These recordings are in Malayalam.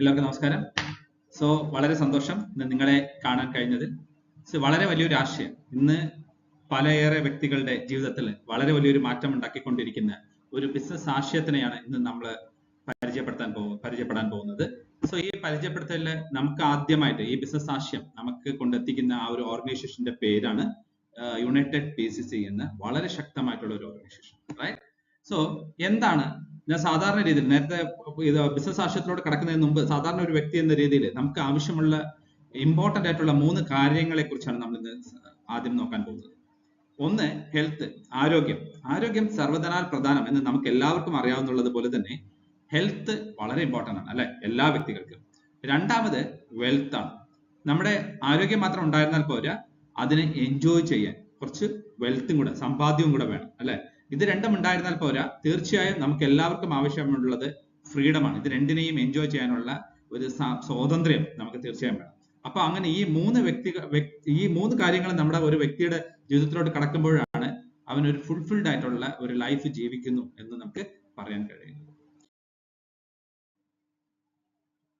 എല്ലാവർക്കും നമസ്കാരം. വളരെ സന്തോഷം ഇന്ന് നിങ്ങളെ കാണാൻ കഴിഞ്ഞതിൽ. വളരെ വലിയൊരു ആശയം ഇന്ന് പലയേറെ വ്യക്തികളുടെ ജീവിതത്തിൽ വളരെ വലിയൊരു മാറ്റം ഉണ്ടാക്കിക്കൊണ്ടിരിക്കുന്ന ഒരു ബിസിനസ് ആശയത്തിനെയാണ് ഇന്ന് നമ്മൾ പരിചയപ്പെടാൻ പോകുന്നത്. ഈ പരിചയപ്പെടുത്തലിൽ നമുക്ക് ആദ്യമായിട്ട് ഈ ബിസിനസ് ആശയം നമുക്ക് കൊണ്ടെത്തിക്കുന്ന ആ ഒരു ഓർഗനൈസേഷന്റെ പേരാണ് യുണൈറ്റഡ് PCC എന്ന വളരെ ശക്തമായിട്ടുള്ള ഒരു ഓർഗനൈസേഷൻ. എന്താണ് ഞാൻ സാധാരണ രീതിയിൽ നേരത്തെ ഇത് ബിസിനസ് ആശയത്തിലൂടെ കടക്കുന്നതിന് മുമ്പ് സാധാരണ ഒരു വ്യക്തി എന്ന രീതിയിൽ നമുക്ക് ആവശ്യമുള്ള ഇമ്പോർട്ടന്റ് ആയിട്ടുള്ള 3 കാര്യങ്ങളെ കുറിച്ചാണ് നമ്മൾ ഇന്ന് ആദ്യം നോക്കാൻ പോകുന്നത്. ഒന്ന്, ഹെൽത്ത്, ആരോഗ്യം സർവ്വധനാൽ പ്രധാനം എന്ന് നമുക്ക് എല്ലാവർക്കും അറിയാവുന്നത് പോലെ തന്നെ ഹെൽത്ത് വളരെ ഇമ്പോർട്ടന്റ് ആണ്, അല്ലെ, എല്ലാ വ്യക്തികൾക്കും. രണ്ടാമത് വെൽത്ത് ആണ്. നമ്മുടെ ആരോഗ്യം മാത്രം ഉണ്ടായിരുന്നാൽ പോരാ, അതിനെ എൻജോയ് ചെയ്യാൻ കുറച്ച് വെൽത്തും കൂടെ, സമ്പാദ്യവും കൂടെ വേണം, അല്ലെ. ഇത് രണ്ടും ഉണ്ടായിരുന്നാൽ പോരാ, തീർച്ചയായും നമുക്ക് എല്ലാവർക്കും ആവശ്യമുള്ളത് ഫ്രീഡമാണ്. ഇത് രണ്ടിനെയും എൻജോയ് ചെയ്യാനുള്ള ഒരു സ്വാതന്ത്ര്യം നമുക്ക് തീർച്ചയായും വേണം. അപ്പൊ അങ്ങനെ ഈ 3 കാര്യങ്ങൾ നമ്മുടെ ഒരു വ്യക്തിയുടെ ജീവിതത്തിലോട്ട് കടക്കുമ്പോഴാണ് അവനൊരു ഫുൾഫിൽഡ് ആയിട്ടുള്ള ഒരു ലൈഫ് ജീവിക്കുന്നു എന്ന് നമുക്ക് പറയാൻ കഴിയുന്നത്.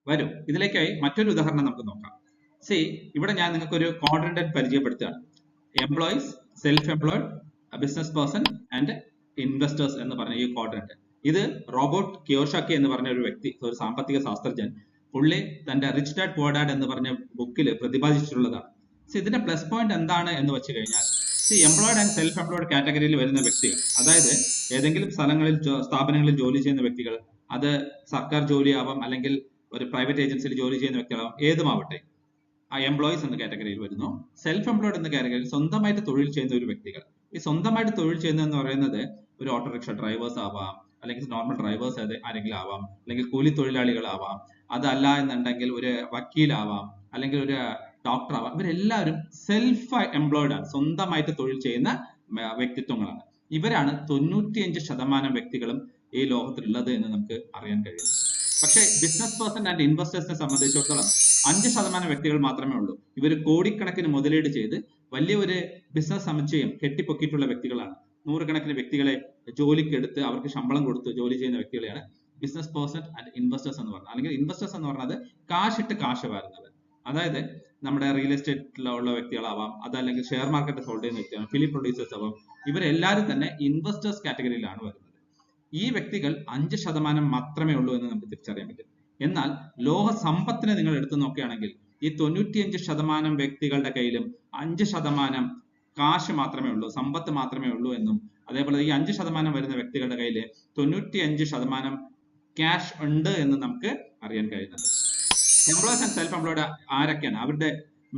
വരും, ഇതിലേക്കായി മറ്റൊരു ഉദാഹരണം നമുക്ക് നോക്കാം. ഇവിടെ ഞാൻ നിങ്ങൾക്ക് ഒരു ക്വാഡ്രന്റ് പരിചയപ്പെടുത്തുകയാണ്. Employees, self employed, business person and investors എന്ന് പറഞ്ഞ ഈ ക്വാഡ്രന്റ്. ഇത് റോബർട്ട് കിയോസാക്കി എന്ന് പറഞ്ഞ ഒരു വ്യക്തി, ഒരു സാമ്പത്തിക ശാസ്ത്രജ്ഞൻ, പുള്ളി തന്റെ റിച്ച് ഡാഡ് പുവർ ഡാഡ് എന്ന് പറഞ്ഞ ബുക്കിൽ പ്രതിപാദിച്ചിട്ടുള്ളതാണ്. ഇതിന്റെ പ്ലസ് പോയിന്റ് എന്താണ് എന്ന് വെച്ച് കഴിഞ്ഞാൽ, എംപ്ലോയ്ഡ് ആൻഡ് സെൽഫ് എംപ്ലോയ്ഡ് കാറ്റഗറിയിൽ വരുന്ന വ്യക്തികൾ, അതായത് ഏതെങ്കിലും സ്ഥാപനങ്ങളിൽ ജോലി ചെയ്യുന്ന വ്യക്തികൾ, അത് സർക്കാർ ജോലി ആവാം അല്ലെങ്കിൽ ഒരു പ്രൈവറ്റ് ഏജൻസിയിൽ ജോലി ചെയ്യുന്ന വ്യക്തികളാവാം, ഏതുമാവട്ടെ, ആ എംപ്ലോയീസ് എന്ന കാറ്റഗറിയിൽ വരുന്നു. സെൽഫ് എംപ്ലോയ്ഡ് എന്ന കാറ്റഗറിയിൽ സ്വന്തമായിട്ട് തൊഴിൽ ചെയ്യുന്ന ഒരു വ്യക്തികൾ. ഈ സ്വന്തമായിട്ട് തൊഴിൽ ചെയ്യുന്നതെന്ന് പറയുന്നത് ഒരു ഓട്ടോറിക്ഷ ഡ്രൈവേഴ്സ് ആവാം, അല്ലെങ്കിൽ നോർമൽ ഡ്രൈവേഴ്സ് ആരെങ്കിലും ആവാം, അല്ലെങ്കിൽ കൂലി തൊഴിലാളികളാവാം, അതല്ല എന്നുണ്ടെങ്കിൽ ഒരു വക്കീലാവാം, അല്ലെങ്കിൽ ഒരു ഡോക്ടർ ആവാം. ഇവരെല്ലാവരും സെൽഫ് എംപ്ലോയ്ഡ് ആണ്, സ്വന്തമായിട്ട് തൊഴിൽ ചെയ്യുന്ന വ്യക്തിത്വങ്ങളാണ്. ഇവരാണ് 95% വ്യക്തികളും ഈ ലോകത്തിലുള്ളത് എന്ന് നമുക്ക് അറിയാൻ കഴിയും. പക്ഷേ ബിസിനസ് പേഴ്സൺ ആൻഡ് ഇൻവെസ്റ്റേഴ്സിനെ സംബന്ധിച്ചിടത്തോളം 5% വ്യക്തികൾ മാത്രമേ ഉള്ളൂ. ഇവർ കോടിക്കണക്കിന് മുതലീട് ചെയ്ത് വലിയ ഒരു ബിസിനസ് സമുച്ചയം കെട്ടിപ്പൊക്കിയിട്ടുള്ള വ്യക്തികളാണ്. നൂറുകണക്കിന് വ്യക്തികളെ ജോലിക്ക് എടുത്ത് അവർക്ക് ശമ്പളം കൊടുത്ത് ജോലി ചെയ്യുന്ന വ്യക്തികളെയാണ് ബിസിനസ് പേഴ്സൺ ആൻഡ് ഇൻവെസ്റ്റേഴ്സ് എന്ന് പറഞ്ഞത്. അല്ലെങ്കിൽ ഇൻവെസ്റ്റേഴ്സ് എന്ന് പറഞ്ഞത് കാശിട്ട് കാശ് വാരുന്നവർ. അതായത് നമ്മുടെ റിയൽ എസ്റ്റേറ്റിലുള്ള വ്യക്തികളാവാം, അതല്ലെങ്കിൽ ഷെയർ മാർക്കറ്റ് ഹോൾഡ് ചെയ്യുന്ന വ്യക്തികളാണ്, ഫിലിം പ്രൊഡ്യൂസേഴ്സ് ആവാം. ഇവരെല്ലാവരും തന്നെ ഇൻവെസ്റ്റേഴ്സ് കാറ്റഗറിയിലാണ് വരുന്നത്. ഈ വ്യക്തികൾ 5% മാത്രമേ ഉള്ളൂ എന്ന് നമുക്ക് തിരിച്ചറിയാൻ പറ്റും. എന്നാൽ ലോക സമ്പത്തിനെ നിങ്ങൾ എടുത്തു നോക്കുകയാണെങ്കിൽ ഈ 95% വ്യക്തികളുടെ കയ്യിലും 5% കാശ് മാത്രമേ ഉള്ളൂ, സമ്പത്ത് മാത്രമേ ഉള്ളൂ എന്നും, അതേപോലെ ഈ 5% വരുന്ന വ്യക്തികളുടെ കയ്യിൽ 95% ക്യാഷ് ഉണ്ട് എന്ന് നമുക്ക് അറിയാൻ കഴിയുന്നത്. എംപ്ലോയീസ് ആൻഡ് സെൽഫ് എംപ്ലോയ്ഡ് ആരൊക്കെയാണ്? അവരുടെ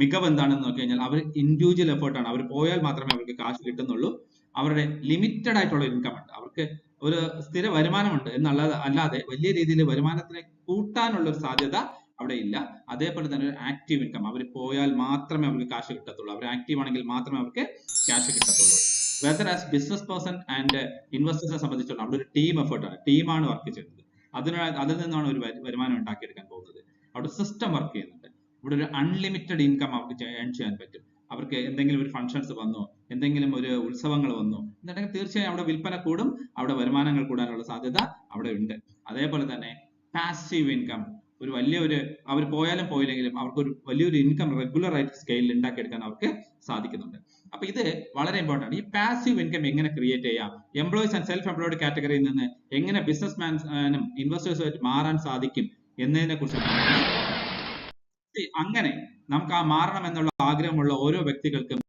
മികവ് എന്താണെന്ന് നോക്കി കഴിഞ്ഞാൽ അവർ ഇൻഡിവിജ്വൽ എഫേർട്ടാണ്. അവർ പോയാൽ മാത്രമേ അവർക്ക് കാശ് കിട്ടുന്നുള്ളൂ. അവരുടെ ലിമിറ്റഡ് ആയിട്ടുള്ള ഇൻകം ഉണ്ട്, അവർക്ക് ഒരു സ്ഥിര വരുമാനമുണ്ട് അല്ലാതെ വലിയ രീതിയിൽ വരുമാനത്തിനെ കൂട്ടാനുള്ള ഒരു സാധ്യത അവിടെ ഇല്ല. അതേപോലെ തന്നെ ഒരു ആക്റ്റീവ് ഇൻകം, അവർ പോയാൽ മാത്രമേ അവർക്ക് കാശ് കിട്ടത്തുള്ളൂ, അവർ ആക്റ്റീവ് ആണെങ്കിൽ മാത്രമേ അവർക്ക് ക്യാഷ് കിട്ടത്തുള്ളൂ. Whether as business person and ഇൻവെസ്റ്റേഴ്സിനെ സംബന്ധിച്ചുള്ള അവിടെ ഒരു ടീം എഫേർട്ടാണ്, ടീമാണ് വർക്ക് ചെയ്യുന്നത്. അതിൽ നിന്നാണ് ഒരു വരുമാനം ഉണ്ടാക്കിയെടുക്കാൻ പോകുന്നത്. അവിടെ സിസ്റ്റം വർക്ക് ചെയ്യുന്നുണ്ട്. ഇവിടെ ഒരു അൺലിമിറ്റഡ് ഇൻകം അവർക്ക് ഏൺ ചെയ്യാൻ പറ്റും. അവർക്ക് എന്തെങ്കിലും ഒരു ഫംഗ്ഷൻസ് വന്നോ, എന്തെങ്കിലും ഒരു ഉത്സവങ്ങൾ വന്നോ എന്നുണ്ടെങ്കിൽ തീർച്ചയായും അവിടെ വിൽപ്പന കൂടും, അവിടെ വരുമാനങ്ങൾ കൂടാനുള്ള സാധ്യത അവിടെ ഉണ്ട്. അതേപോലെ തന്നെ പാസീവ് ഇൻകം, അവർ പോയാലും പോയില്ലെങ്കിലും അവർക്ക് ഒരു വലിയൊരു ഇൻകം റെഗുലർ ആയിട്ട് സ്കെയിലിൽ ഉണ്ടാക്കിയെടുക്കാൻ അവർക്ക് സാധിക്കുന്നുണ്ട്. അപ്പൊ ഇത് വളരെ ഇമ്പോർട്ടൻ്റ് ആണ്. ഈ പാസീവ് ഇൻകം എങ്ങനെ ക്രിയേറ്റ് ചെയ്യാം, എംപ്ലോയീസ് ആൻഡ് സെൽഫ് എംപ്ലോയ്ഡ് കാറ്റഗറിയിൽ നിന്ന് എങ്ങനെ ബിസിനസ്മാനും ഇൻവെസ്റ്റേഴ്സുമായിട്ട് മാറാൻ സാധിക്കും എന്നതിനെ കുറിച്ചാണ്. അങ്ങനെ നമുക്ക് ആ മാറണം എന്നുള്ള ആഗ്രഹമുള്ള ഓരോ വ്യക്തികൾക്കും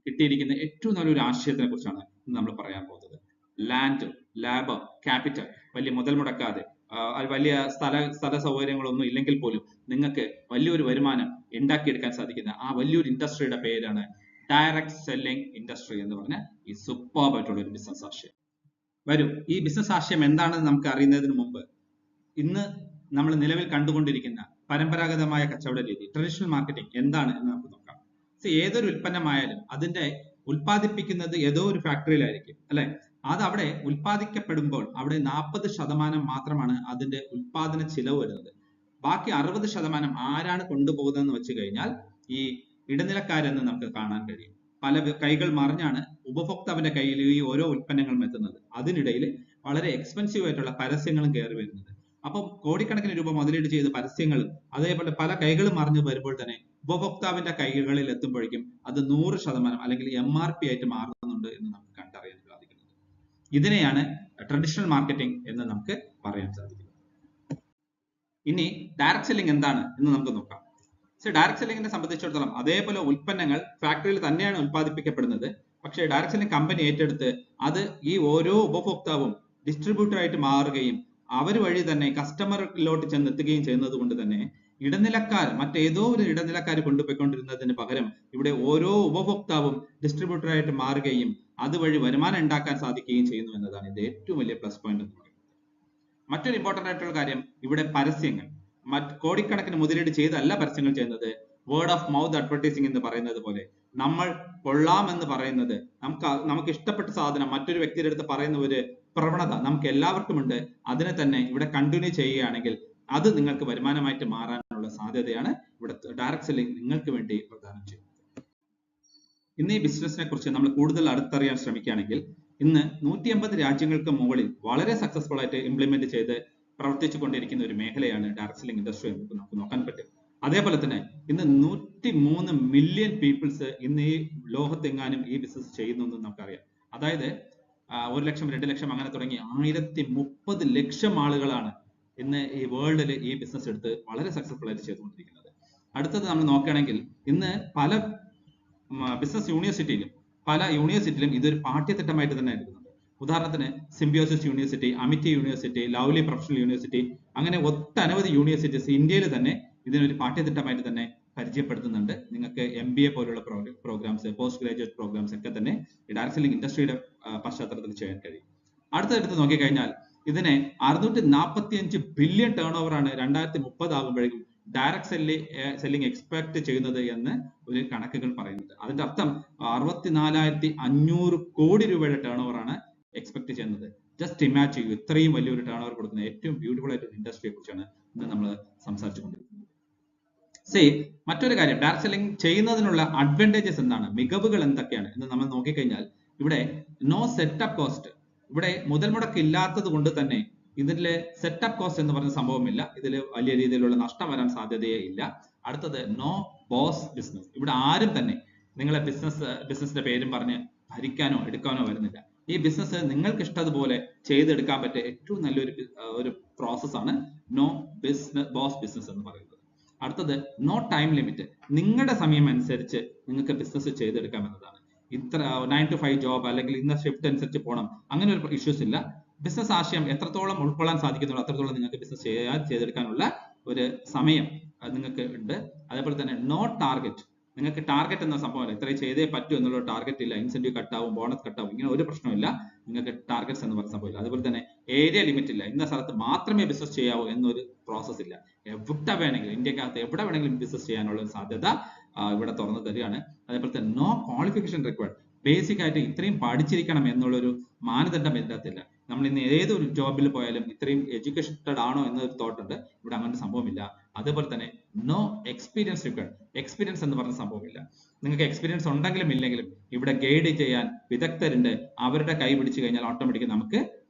കിട്ടിയിരിക്കുന്ന ഏറ്റവും നല്ലൊരു ആശയത്തിനെ കുറിച്ചാണ് നമ്മൾ പറയാൻ പോകുന്നത്. ലാൻഡ്, ലാബർ, ക്യാപിറ്റൽ, വലിയ മുതൽ മുടക്കാതെ, വലിയ സ്ഥല സൗകര്യങ്ങളൊന്നും ഇല്ലെങ്കിൽ പോലും നിങ്ങൾക്ക് വലിയൊരു വരുമാനം ഉണ്ടാക്കിയെടുക്കാൻ സാധിക്കുന്ന ആ വലിയൊരു ഇൻഡസ്ട്രിയുടെ പേരാണ് ഡയറക്റ്റ് സെല്ലിംഗ് ഇൻഡസ്ട്രി എന്ന് പറഞ്ഞ ഈ സൂപ്പർബ് ആയിട്ടുള്ള ഒരു ബിസിനസ് ആശയം. വരും, ഈ ബിസിനസ് ആശയം എന്താണെന്ന് നമുക്ക് അറിയുന്നതിന് മുമ്പ് ഇന്ന് നമ്മൾ നിലവിൽ കണ്ടുകൊണ്ടിരിക്കുന്ന പരമ്പരാഗതമായ കച്ചവട രീതി, ട്രഡീഷണൽ മാർക്കറ്റിംഗ് എന്താണ് എന്ന് നമുക്ക് നോക്കാം. ഏതൊരു ഉൽപ്പന്നമായാലും അതിന്റെ ഉൽപ്പാദിപ്പിക്കുന്നത് ഏതോ ഒരു ഫാക്ടറിയിലായിരിക്കും, അല്ലെ. അത് അവിടെ ഉൽപ്പാദിക്കപ്പെടുമ്പോൾ അവിടെ 40% മാത്രമാണ് അതിന്റെ ഉൽപാദന ചിലവ് വരുന്നത്. ബാക്കി 60% ആരാണ് കൊണ്ടുപോകുന്നതെന്ന് വെച്ച് കഴിഞ്ഞാൽ ഈ ഇടനിലക്കാരെന്ന് നമുക്ക് കാണാൻ കഴിയും. പല കൈകൾ മറിഞ്ഞാണ് ഉപഭോക്താവിന്റെ കയ്യിൽ ഈ ഓരോ ഉൽപ്പന്നങ്ങളും എത്തുന്നത്. അതിനിടയിൽ വളരെ എക്സ്പെൻസീവ് ആയിട്ടുള്ള പരസ്യങ്ങളും കയറി വരുന്നത്. അപ്പം കോടിക്കണക്കിന് രൂപ മുതലീട് ചെയ്ത് പരസ്യങ്ങളും അതേപോലെ പല കൈകളും മറിഞ്ഞ് വരുമ്പോൾ തന്നെ ഉപഭോക്താവിന്റെ കൈകളിൽ എത്തുമ്പോഴേക്കും അത് 100% അല്ലെങ്കിൽ MRP ആയിട്ട് മാറുന്നുണ്ട് എന്ന് നമുക്ക് കണ്ടറിയാൻ സാധിക്കുന്നത്. ഇതിനെയാണ് ട്രഡീഷണൽ മാർക്കറ്റിംഗ് എന്ന് നമുക്ക് പറയാൻ സാധിക്കുന്നത്. ഇനി ഡയറക്ട് സെല്ലിംഗ് എന്താണ് എന്ന് നമുക്ക് നോക്കാം. ഡയറക്ട് സെല്ലിംഗിനെ സംബന്ധിച്ചിടത്തോളം അതേപോലെ ഉൽപ്പന്നങ്ങൾ ഫാക്ടറിയിൽ തന്നെയാണ് ഉൽപ്പാദിപ്പിക്കപ്പെടുന്നത്. പക്ഷേ ഡയറക്ട് സെല്ലിംഗ് കമ്പനി ഏറ്റെടുത്ത് അത് ഈ ഓരോ ഉപഭോക്താവും ഡിസ്ട്രിബ്യൂട്ടർ ആയിട്ട് മാറുകയും അവർ വഴി തന്നെ കസ്റ്റമറിലോട്ട് ചെന്നെത്തുകയും ചെയ്യുന്നത് കൊണ്ട് തന്നെ ഇടനിലക്കാർ മറ്റേതോ ഒരു ഇടനിലക്കാർ കൊണ്ടുപോയിക്കൊണ്ടിരുന്നതിന് പകരം ഇവിടെ ഓരോ ഉപഭോക്താവും ഡിസ്ട്രിബ്യൂട്ടർ ആയിട്ട് മാറുകയും അതുവഴി വരുമാനം ഉണ്ടാക്കാൻ സാധിക്കുകയും ചെയ്യുന്നു എന്നതാണ് ഇത് ഏറ്റവും വലിയ പ്ലസ് പോയിന്റ് എന്ന് പറയുന്നത്. മറ്റൊരു ഇമ്പോർട്ടന്റ് ആയിട്ടുള്ള കാര്യം ഇവിടെ പരസ്യങ്ങൾ കോടിക്കണക്കിന് മുതലീട് ചെയ്തല്ല പരസ്യങ്ങൾ ചെയ്യുന്നത്. വേർഡ് ഓഫ് മൗത്ത് അഡ്വർടൈസിംഗ് എന്ന് പറയുന്നത് പോലെ നമ്മൾ കൊള്ളാമെന്ന് പറയുന്നത് നമുക്ക് ഇഷ്ടപ്പെട്ട സാധനം മറ്റൊരു വ്യക്തിയുടെ അടുത്ത് പറയുന്ന ഒരു പ്രവണത നമുക്ക് എല്ലാവർക്കും ഉണ്ട്. അതിനെ തന്നെ ഇവിടെ കണ്ടിന്യൂ ചെയ്യുകയാണെങ്കിൽ അത് നിങ്ങൾക്ക് വരുമാനമായിട്ട് മാറാനുള്ള സാധ്യതയാണ് ഇവിടെ ഡയറക്ട് സെല്ലിംഗ് നിങ്ങൾക്ക് വേണ്ടി പ്രദാനം ചെയ്യുന്നത്. ഇന്ന് ഈ ബിസിനസിനെ കുറിച്ച് നമ്മൾ കൂടുതൽ അടുത്തറിയാൻ ശ്രമിക്കുകയാണെങ്കിൽ ഇന്ന് 150 രാജ്യങ്ങൾക്ക് മുകളിൽ വളരെ സക്സസ്ഫുൾ ആയിട്ട് ഇംപ്ലിമെന്റ് ചെയ്ത് പ്രവർത്തിച്ചു കൊണ്ടിരിക്കുന്ന ഒരു മേഖലയാണ് ഡയറക്ട് സെല്ലിംഗ് ഇൻഡസ്ട്രി എന്ന് നമുക്ക് നോക്കാൻ പറ്റും. അതേപോലെ തന്നെ ഇന്ന് 103 മില്യൺ പീപ്പിൾസ് ഇന്ന് ഈ ലോകത്തെങ്ങാനും ഈ ബിസിനസ് ചെയ്യുന്നു എന്ന് നമുക്കറിയാം. അതായത് 1 ലക്ഷം 2 ലക്ഷം അങ്ങനെ തുടങ്ങി 1030 ലക്ഷം ആളുകളാണ് ഇന്ന് ഈ വേൾഡിൽ ഈ ബിസിനസ് എടുത്ത് വളരെ സക്സസ്ഫുൾ ആയിട്ട് ചെയ്തുകൊണ്ടിരിക്കുന്നത്. അടുത്തത് നമ്മൾ നോക്കുകയാണെങ്കിൽ ഇന്ന് പല ബിസിനസ് യൂണിവേഴ്സിറ്റിയിലും ഇതൊരു പാഠ്യത്തിട്ടമായിട്ട് തന്നെ എടുക്കുന്നുണ്ട്. ഉദാഹരണത്തിന് symbiosis university, Amity university, lovely professional university, അങ്ങനെ ഒട്ടനവധി യൂണിവേഴ്സിറ്റീസ് ഇന്ത്യയിൽ തന്നെ ഇതിനൊരു പാഠ്യത്തിട്ടമായിട്ട് തന്നെ പരിചയപ്പെടുത്തുന്നുണ്ട്. നിങ്ങൾക്ക് MBA പോലുള്ള പ്രോഗ്രാംസ്, പോസ്റ്റ് ഗ്രാജുവേറ്റ് പ്രോഗ്രാംസ് ഒക്കെ തന്നെ ഈ ഡയറക്ട് സെല്ലിംഗ് ഇൻഡസ്ട്രിയുടെ പശ്ചാത്തലത്തിൽ ചെയ്യാൻ കഴിയും. അടുത്തടുത്ത് നോക്കിക്കഴിഞ്ഞാൽ ഇതിനെ 645 ബില്യൺ ടേൺ ഓവർ ആണ് 2030 ആകുമ്പോഴേക്കും ഡയറക്ട് സെല്ലിംഗ് എക്സ്പെക്ട് ചെയ്യുന്നത് എന്ന് ഒരു കണക്കുകൾ പറയുന്നത്. അതിന്റെ അർത്ഥം 64,500 കോടി രൂപയുടെ ടേൺ ഓവർ ആണ് എക്സ്പെക്ട് ചെയ്യുന്നത്. ജസ്റ്റ് ഇമാജിൻ ചെയ്യൂ, ഇത്രയും വലിയൊരു ടേൺ ഓവർ കൊടുക്കുന്ന ഏറ്റവും ബ്യൂട്ടിഫുൾ ആയിട്ടുള്ള ഇൻഡസ്ട്രിയെ കുറിച്ചാണ് ഇന്ന് നമ്മൾ സംസാരിച്ചുകൊണ്ടിരിക്കുന്നത്. മറ്റൊരു കാര്യം, ഡയറക്ട് സെല്ലിംഗ് ചെയ്യുന്നതിനുള്ള അഡ്വാൻറ്റേജസ് എന്താണ്, മികവുകൾ എന്തൊക്കെയാണ് എന്ന് നമ്മൾ നോക്കിക്കഴിഞ്ഞാൽ ഇവിടെ നോ സെറ്റപ്പ് കോസ്റ്റ്, ഇവിടെ മുതൽ മുടക്ക് ഇല്ലാത്തത് കൊണ്ട് തന്നെ ഇതിലെ സെറ്റപ്പ് കോസ്റ്റ് എന്ന് പറഞ്ഞ സംഭവമില്ല. ഇതിൽ വലിയ രീതിയിലുള്ള നഷ്ടം വരാൻ സാധ്യതയേ ഇല്ല. അടുത്തത് നോ ബോസ് ബിസിനസ്, ഇവിടെ ആരും തന്നെ നിങ്ങളെ ബിസിനസിന്റെ പേരും പറഞ്ഞ് ഭരിക്കാനോ എടുക്കാനോ വരുന്നില്ല. ഈ ബിസിനസ് നിങ്ങൾക്ക് ഇഷ്ടതുപോലെ ചെയ്തെടുക്കാൻ പറ്റിയ ഏറ്റവും നല്ലൊരു പ്രോസസ്സാണ് നോ ബോസ് ബിസിനസ് എന്ന് പറയുന്നത്. അടുത്തത് നോ ടൈം ലിമിറ്റ്, നിങ്ങളുടെ സമയം അനുസരിച്ച് നിങ്ങൾക്ക് ബിസിനസ് ചെയ്തെടുക്കാം എന്നതാണ്. ഇത്ര 9 to 5 ജോബ് അല്ലെങ്കിൽ ഇന്ന ഷിഫ്റ്റ് അനുസരിച്ച് പോകണം, അങ്ങനെ ഒരു ഇഷ്യൂസ് ഇല്ല. ബിസിനസ് ആശയം എത്രത്തോളം ഉൾക്കൊള്ളാൻ സാധിക്കുന്നുള്ളൂ അത്രത്തോളം നിങ്ങൾക്ക് ബിസിനസ് ചെയ്തെടുക്കാനുള്ള ഒരു സമയം നിങ്ങൾക്ക് ഉണ്ട്. അതേപോലെ തന്നെ നോ ടാർഗറ്റ്, നിങ്ങൾക്ക് ടാർഗറ്റ് എന്ന സംഭവമല്ല, ഇത്രയും ചെയ്തേ പറ്റൂ എന്നുള്ള ടാർഗറ്റ് ഇല്ല. ഇൻസെന്റീവ് കട്ടാവും, ബോണസ് കട്ടാവും, ഇങ്ങനെ ഒരു പ്രശ്നമില്ല. നിങ്ങൾക്ക് ടാർഗറ്റ്സ് എന്ന് പറഞ്ഞ സംഭവമില്ല. അതുപോലെ തന്നെ ഏരിയ ലിമിറ്റ് ഇല്ല, ഇന്ന സ്ഥലത്ത് മാത്രമേ ബിസിനസ് ചെയ്യാവൂ എന്നൊരു പ്രോസസ് ഇല്ല. എവിടെ വേണമെങ്കിലും ഇന്ത്യക്കകത്ത് എവിടെ വേണമെങ്കിലും ബിസിനസ് ചെയ്യാനുള്ള ഒരു സാധ്യത ഇവിടെ തുറന്നു തരികയാണ്. അതേപോലെ തന്നെ നോ ക്വാളിഫിക്കേഷൻ റിക്വയർഡ്, ബേസിക് ആയിട്ട് ഇത്രയും പഠിച്ചിരിക്കണം എന്നുള്ളൊരു മാനദണ്ഡം ഇതിനകത്തില്ല. നമ്മൾ ഇന്ന് ഏതൊരു ജോബിൽ പോയാലും ഇത്രയും എഡ്യൂക്കേറ്റഡ് ആണോ എന്നൊരു തോട്ട് ഉണ്ട്. ഇവിടെ അങ്ങനെ സംഭവമില്ല. അതേപോലെ തന്നെ നോ എക്സ്പീരിയൻസ് റിക്വയർഡ്, എക്സ്പീരിയൻസ് എന്ന് പറഞ്ഞ സംഭവമില്ല. നിങ്ങൾക്ക് എക്സ്പീരിയൻസ് ഉണ്ടെങ്കിലും ഇല്ലെങ്കിലും ഇവിടെ ഗൈഡ് ചെയ്യാൻ വിദഗ്ധരുണ്ട്. അവരുടെ കൈ പിടിച്ചു കഴിഞ്ഞാൽ ഓട്ടോമാറ്റിക്കലി നമുക്ക്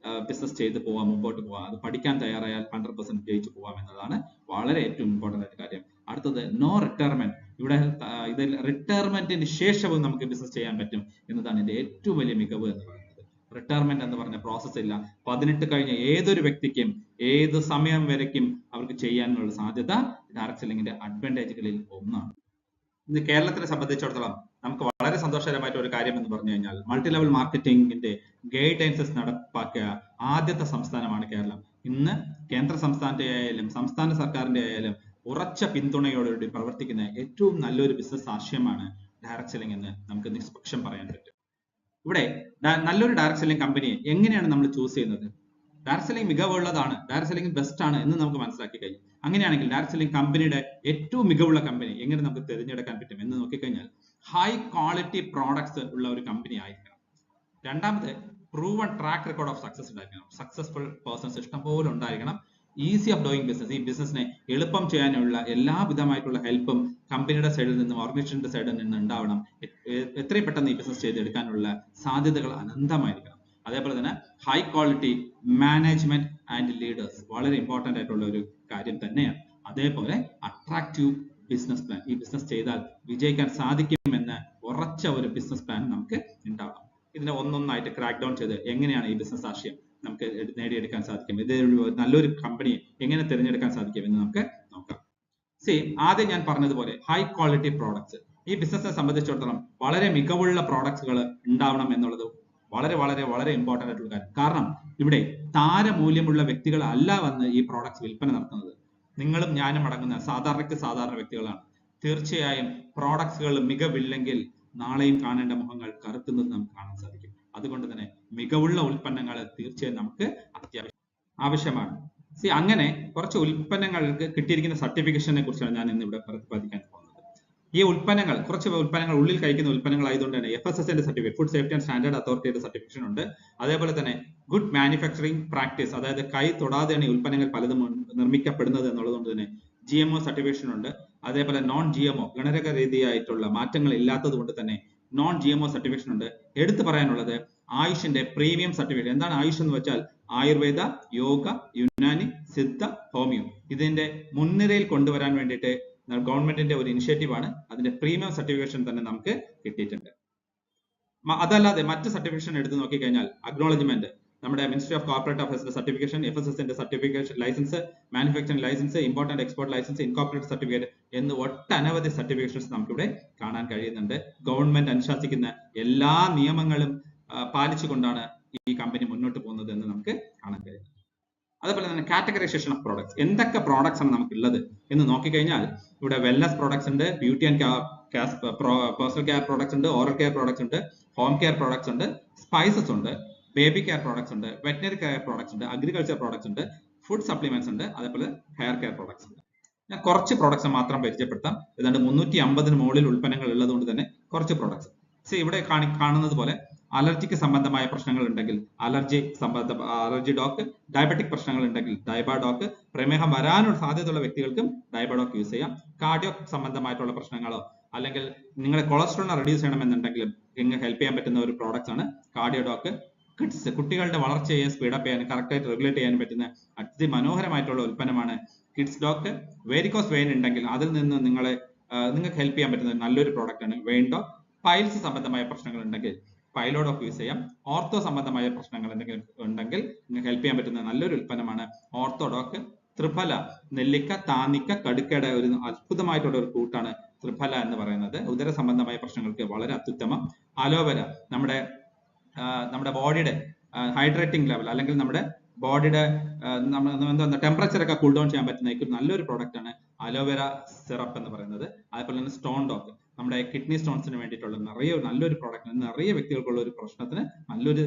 ബിസിനസ് ചെയ്ത് പോവാം, മുമ്പോട്ട് പോവാം. അത് പഠിക്കാൻ തയ്യാറായാൽ 100% ജയിച്ചു പോവാം എന്നതാണ് വളരെ ഏറ്റവും ഇമ്പോർട്ടന്റ് ആയിട്ട് കാര്യം. അടുത്തത് നോ റിട്ടയർമെന്റ്, ഇവിടെ ഇതിൽ റിട്ടയർമെന്റിന് ശേഷവും നമുക്ക് ബിസിനസ് ചെയ്യാൻ പറ്റും എന്നതാണ് ഇതിന്റെ ഏറ്റവും വലിയ മികവ് എന്ന് പറയുന്നത്. റിട്ടയർമെന്റ് എന്ന് പറഞ്ഞ പ്രോസസ് ഇല്ല. 18 കഴിഞ്ഞ ഏതൊരു വ്യക്തിക്കും ഏത് സമയം വരയ്ക്കും അവർക്ക് ചെയ്യാനുള്ള സാധ്യത ഡയറക്ട് സെല്ലിംഗിന്റെ അഡ്വാൻറ്റേജുകളിൽ ഒന്നാണ്. ഇന്ന് കേരളത്തിനെ സംബന്ധിച്ചിടത്തോളം നമുക്ക് വളരെ സന്തോഷകരമായിട്ട് ഒരു കാര്യം എന്ന് പറഞ്ഞു കഴിഞ്ഞാൽ മൾട്ടി ലെവൽ മാർക്കറ്റിംഗിന്റെ ഗൈഡൻസസ് നടപ്പാക്കിയ ആദ്യത്തെ സംസ്ഥാനമാണ് കേരളം. ഇന്ന് കേന്ദ്ര സംസ്ഥാനത്തെ ആയാലും സംസ്ഥാന സർക്കാരിന്റെ ആയാലും ഉറച്ച പിന്തുണയോടുകൂടി പ്രവർത്തിക്കുന്ന ഏറ്റവും നല്ലൊരു ബിസിനസ് ആശയമാണ് ഡയറക്ട് സെല്ലിംഗ് എന്ന് നമുക്ക് നിഷ്പക്ഷം പറയാൻ പറ്റും. ഇവിടെ നല്ലൊരു ഡയറക്ട് സെല്ലിംഗ് കമ്പനിയെ എങ്ങനെയാണ് നമ്മൾ ചൂസ് ചെയ്യുന്നത്? ഡയറക്ട് സെല്ലിംഗ് മികവുള്ളതാണ്, ഡയറക്ട് സെല്ലിംഗ് ബെസ്റ്റ് ആണ് എന്ന് നമുക്ക് മനസ്സിലാക്കി കഴിഞ്ഞു. അങ്ങനെയാണെങ്കിൽ ഡയറക്ട് സെല്ലിംഗ് കമ്പനിയുടെ ഏറ്റവും മികവുള്ള കമ്പനി എങ്ങനെ നമുക്ക് തിരഞ്ഞെടുക്കാൻ പറ്റും എന്ന് നോക്കിക്കഴിഞ്ഞാൽ ഹൈ ക്വാളിറ്റി പ്രോഡക്ട്സ് ഉള്ള ഒരു കമ്പനി ആയിരിക്കണം. രണ്ടാമത് proven track record of success ഉണ്ടായിരിക്കണം. സക്സസ്ഫുൾ പേഴ്സൺസ് ഇഷ്ടംപോലെ ഉണ്ടായിരിക്കണം. ഈസി ഓഫ് ഡൂയിങ് ബിസിനസ്, ഈ ബിസിനസിനെ എളുപ്പം ചെയ്യാനുള്ള എല്ലാവിധമായിട്ടുള്ള ഹെൽപ്പും കമ്പനിയുടെ സൈഡിൽ നിന്നും ഓർഗനൈസേഷന്റെ സൈഡിൽ നിന്ന് ഉണ്ടാവണം. എത്രയും പെട്ടെന്ന് ഈ ബിസിനസ് ചെയ്തെടുക്കാനുള്ള സാധ്യതകൾ അനന്തമായിരിക്കണം. അതേപോലെ തന്നെ high quality management and leaders വളരെ ഇമ്പോർട്ടന്റ് ആയിട്ടുള്ള ഒരു കാര്യം തന്നെയാണ്. അതേപോലെ അട്രാക്റ്റീവ് ബിസിനസ് പ്ലാൻ, ഈ ബിസിനസ് ചെയ്താൽ വിജയിക്കാൻ സാധിക്കുമെന്ന് ഉറച്ച ഒരു ബിസിനസ് പ്ലാൻ നമുക്ക് ഉണ്ടാവണം. ഇതിനെ ഒന്നൊന്നായിട്ട് ക്രാക്ക് ഡൗൺ ചെയ്ത് എങ്ങനെയാണ് ഈ ബിസിനസ് ആശയം നമുക്ക് നേടിയെടുക്കാൻ സാധിക്കും, ഇത് നല്ലൊരു കമ്പനി എങ്ങനെ തിരഞ്ഞെടുക്കാൻ സാധിക്കും എന്ന് നമുക്ക് നോക്കാം. ആദ്യം ഞാൻ പറഞ്ഞതുപോലെ ഹൈ ക്വാളിറ്റി പ്രോഡക്ട്സ്, ഈ ബിസിനസിനെ സംബന്ധിച്ചിടത്തോളം വളരെ മികവുള്ള പ്രോഡക്ട്സുകൾ ഉണ്ടാവണം എന്നുള്ളത് വളരെ വളരെ വളരെ ഇമ്പോർട്ടന്റ് ആയിട്ടുള്ള കാര്യം. കാരണം ഇവിടെ താരമൂല്യമുള്ള വ്യക്തികൾ അല്ല വന്ന് ഈ പ്രോഡക്ട്സ് വിൽപ്പന നടത്തുന്നത്. നിങ്ങളും ഞാനും അടങ്ങുന്ന സാധാരണ വ്യക്തികളാണ്. തീർച്ചയായും പ്രോഡക്ട്സുകൾ മികവില്ലെങ്കിൽ നാളെയും കാണേണ്ട മുഖങ്ങൾ കറുക്കുന്നത് നമുക്ക് കാണാൻ സാധിക്കും. അതുകൊണ്ട് തന്നെ മികവുള്ള ഉൽപ്പന്നങ്ങൾ തീർച്ചയായും നമുക്ക് ആവശ്യമാണ്. അങ്ങനെ കുറച്ച് ഉൽപ്പന്നങ്ങൾക്ക് കിട്ടിയിരിക്കുന്ന സർട്ടിഫിക്കേഷനെ കുറിച്ചാണ് ഞാൻ ഇന്ന് ഇവിടെ പ്രതിപാദിക്കാൻ പോകുന്നത്. ഈ ഉൽപ്പന്നങ്ങൾ, കുറച്ച് ഉൽപ്പന്നങ്ങൾ ഉള്ളിൽ കഴിക്കുന്ന ഉൽപ്പന്നങ്ങൾ ആയതുകൊണ്ട് തന്നെ FSSന്റെ certificate, food safety and standard അതോറിറ്റിയുടെ സർട്ടിഫിക്കേഷൻ ഉണ്ട്. അതേപോലെ തന്നെ ഗുഡ് മാനുഫാക്ചറിംഗ് പ്രാക്ടീസ്, അതായത് കൈ തൊടാതെയാണ് ഈ ഉൽപ്പന്നങ്ങൾ പലതും നിർമ്മിക്കപ്പെടുന്നത് എന്നുള്ളതുകൊണ്ട് തന്നെ GMO സർട്ടിഫിക്കേഷൻ ഉണ്ട്. അതേപോലെ നോൺ GMO ഗണനക രീതിയായിട്ടുള്ള മാറ്റങ്ങൾ ഇല്ലാത്തത് കൊണ്ട് തന്നെ നോൺ GMO സർട്ടിഫിക്കേഷൻ ഉണ്ട്. എടുത്തു പറയാനുള്ളത് ആയുഷിന്റെ പ്രീമിയം സർട്ടിഫിക്കറ്റ്. എന്താണ് ആയുഷ് എന്ന് വെച്ചാൽ ആയുർവേദ, യോഗ, യുനാനി, സിദ്ധ, ഹോമിയോ ഇതിന്റെ മുൻനിരയിൽ കൊണ്ടുവരാൻ വേണ്ടിയിട്ട് ഗവൺമെന്റിന്റെ ഒരു ഇനിഷ്യേറ്റീവ് ആണ്. അതിന്റെ പ്രീമിയം സർട്ടിഫിക്കേഷൻ തന്നെ നമുക്ക് കിട്ടിയിട്ടുണ്ട്. അതല്ലാതെ മറ്റ് സർട്ടിഫിക്കേഷൻ എടുത്ത് നോക്കിക്കഴിഞ്ഞാൽ അക്നോളജ്മെന്റ്, നമ്മുടെ മിനിസ്ട്രി ഓഫ് കോർപ്പറേറ്റ് അഫയേഴ്സിന്റെ സർട്ടിഫിക്കേഷൻ, FSSന്റെ certification licence, manufacturing licence, import and export licence, incorporate certificate എന്ന് ഒട്ടനവധി സർട്ടിഫിക്കേഷൻസ് നമുക്കിവിടെ കാണാൻ കഴിയുന്നുണ്ട്. ഗവൺമെന്റ് അനുശാസിക്കുന്ന എല്ലാ നിയമങ്ങളും പാലിച്ചുകൊണ്ടാണ് ഈ കമ്പനി മുന്നോട്ട് പോകുന്നത് എന്ന് നമുക്ക് കാണാൻ കഴിയുന്നത്. അതുപോലെ തന്നെ കാറ്റഗറൈസേഷൻ ഓഫ് പ്രോഡക്ട്സ്, എന്തൊക്കെ പ്രോഡക്ട്സ് ആണ് നമുക്ക് ഉള്ളത് എന്ന് നോക്കിക്കഴിഞ്ഞാൽ ഇവിടെ വെൽനസ് പ്രോഡക്ട്സ് ഉണ്ട്, beauty and personal care products ഉണ്ട്, ഓറൽ കെയർ പ്രോഡക്ട്സ് ഉണ്ട്, ഹോം കെയർ പ്രോഡക്ട്സ് ഉണ്ട്, സ്പൈസസ് ഉണ്ട്, ബേബി കെയർ പ്രോഡക്ട്സ് ഉണ്ട്, വെറ്റനറി കെയർ പ്രോഡക്ട്സ് ഉണ്ട്, അഗ്രികൾച്ചർ പ്രോഡക്ട്സ് ഉണ്ട്, ഫുഡ് സപ്ലിമെന്റ്സ് ഉണ്ട്, അതേപോലെ ഹെയർ കെയർ പ്രോഡക്ട്സ് ഉണ്ട്. ഞാൻ കുറച്ച് പ്രോഡക്ട്സ് മാത്രം പരിചയപ്പെടുത്താം. ഏതാണ്ട് 350 മുകളിൽ ഉൽപ്പന്നങ്ങൾ ഉള്ളതുകൊണ്ട് തന്നെ കുറച്ച് പ്രോഡക്ട്സ്. ഇവിടെ കാണുന്നത് പോലെ അലർജിക്ക് സംബന്ധമായ പ്രശ്നങ്ങൾ ഉണ്ടെങ്കിൽ അലർജി ഡോക്ക്, ഡയബറ്റിക് പ്രശ്നങ്ങൾ ഉണ്ടെങ്കിൽ ഡയബഡോക്ക്, പ്രമേഹം വരാനുള്ള സാധ്യതയുള്ള വ്യക്തികൾക്കും ഡയബഡോക്ക് യൂസ് ചെയ്യാം. കാർഡിയോ സംബന്ധമായിട്ടുള്ള പ്രശ്നങ്ങളോ അല്ലെങ്കിൽ നിങ്ങളുടെ കൊളസ്ട്രോളിനെ റെഡ്യൂസ് ചെയ്യണമെന്നുണ്ടെങ്കിലും ഹെൽപ്പ് ചെയ്യാൻ പറ്റുന്ന ഒരു പ്രോഡക്ട്സ് ആണ് കാർഡിയോഡോക്ക്. കിഡ്സ്, കുട്ടികളുടെ വളർച്ചയെ സ്പീഡപ്പ് ചെയ്യാൻ കറക്റ്റായിട്ട് റെഗുലേറ്റ് ചെയ്യാൻ പറ്റുന്ന അതിമനോഹരമായിട്ടുള്ള ഉൽപ്പന്നമാണ് കിഡ്സ് ഡോക്ക്. വേരിക്കോസ് വെയിൻ ഉണ്ടെങ്കിൽ അതിൽ നിന്ന് നിങ്ങൾക്ക് ഹെൽപ്പ് ചെയ്യാൻ പറ്റുന്ന നല്ലൊരു പ്രോഡക്റ്റ് ആണ് വെയിൻ ഡോക്ക്. പൈൽസ് സംബന്ധമായ പ്രശ്നങ്ങൾ ഉണ്ടെങ്കിൽ പൈലോഡോക്ക് യൂസ് ചെയ്യാം. ഓർത്തോ സംബന്ധമായ പ്രശ്നങ്ങൾ ഉണ്ടെങ്കിൽ നിങ്ങൾക്ക് ഹെൽപ്പ് ചെയ്യാൻ പറ്റുന്ന നല്ലൊരു ഉൽപ്പന്നമാണ് ഓർത്തോഡോക്ക്. ത്രിഫല, നെല്ലിക്ക, താന്നിക്ക, കടുക്കയുടെ ഒരു അത്ഭുതമായിട്ടുള്ള ഒരു കൂട്ടാണ് ത്രിഫല എന്ന് പറയുന്നത്. ഉദര സംബന്ധമായ പ്രശ്നങ്ങൾക്ക് വളരെ അത്യുത്തമം. അലോവേര, നമ്മുടെ ബോഡിയുടെ ഹൈഡ്രേറ്റിംഗ് ലെവൽ അല്ലെങ്കിൽ നമ്മുടെ ബോഡിയുടെ ടെമ്പറേച്ചർ ഒക്കെ കൂൾ ഡൗൺ ചെയ്യാൻ പറ്റുന്ന നല്ലൊരു പ്രോഡക്റ്റ് ആണ് അലോവേര സിറപ്പ് എന്ന് പറയുന്നത്. അതേപോലെ തന്നെ സ്റ്റോൺ ഡോക്ക്, നമ്മുടെ കിഡ്നി സ്റ്റോൺസിന് വേണ്ടിയിട്ടുള്ള നല്ലൊരു പ്രോഡക്റ്റ്, നിറയെ വ്യക്തികൾക്കുള്ള ഒരു പ്രശ്നത്തിന് നല്ലൊരു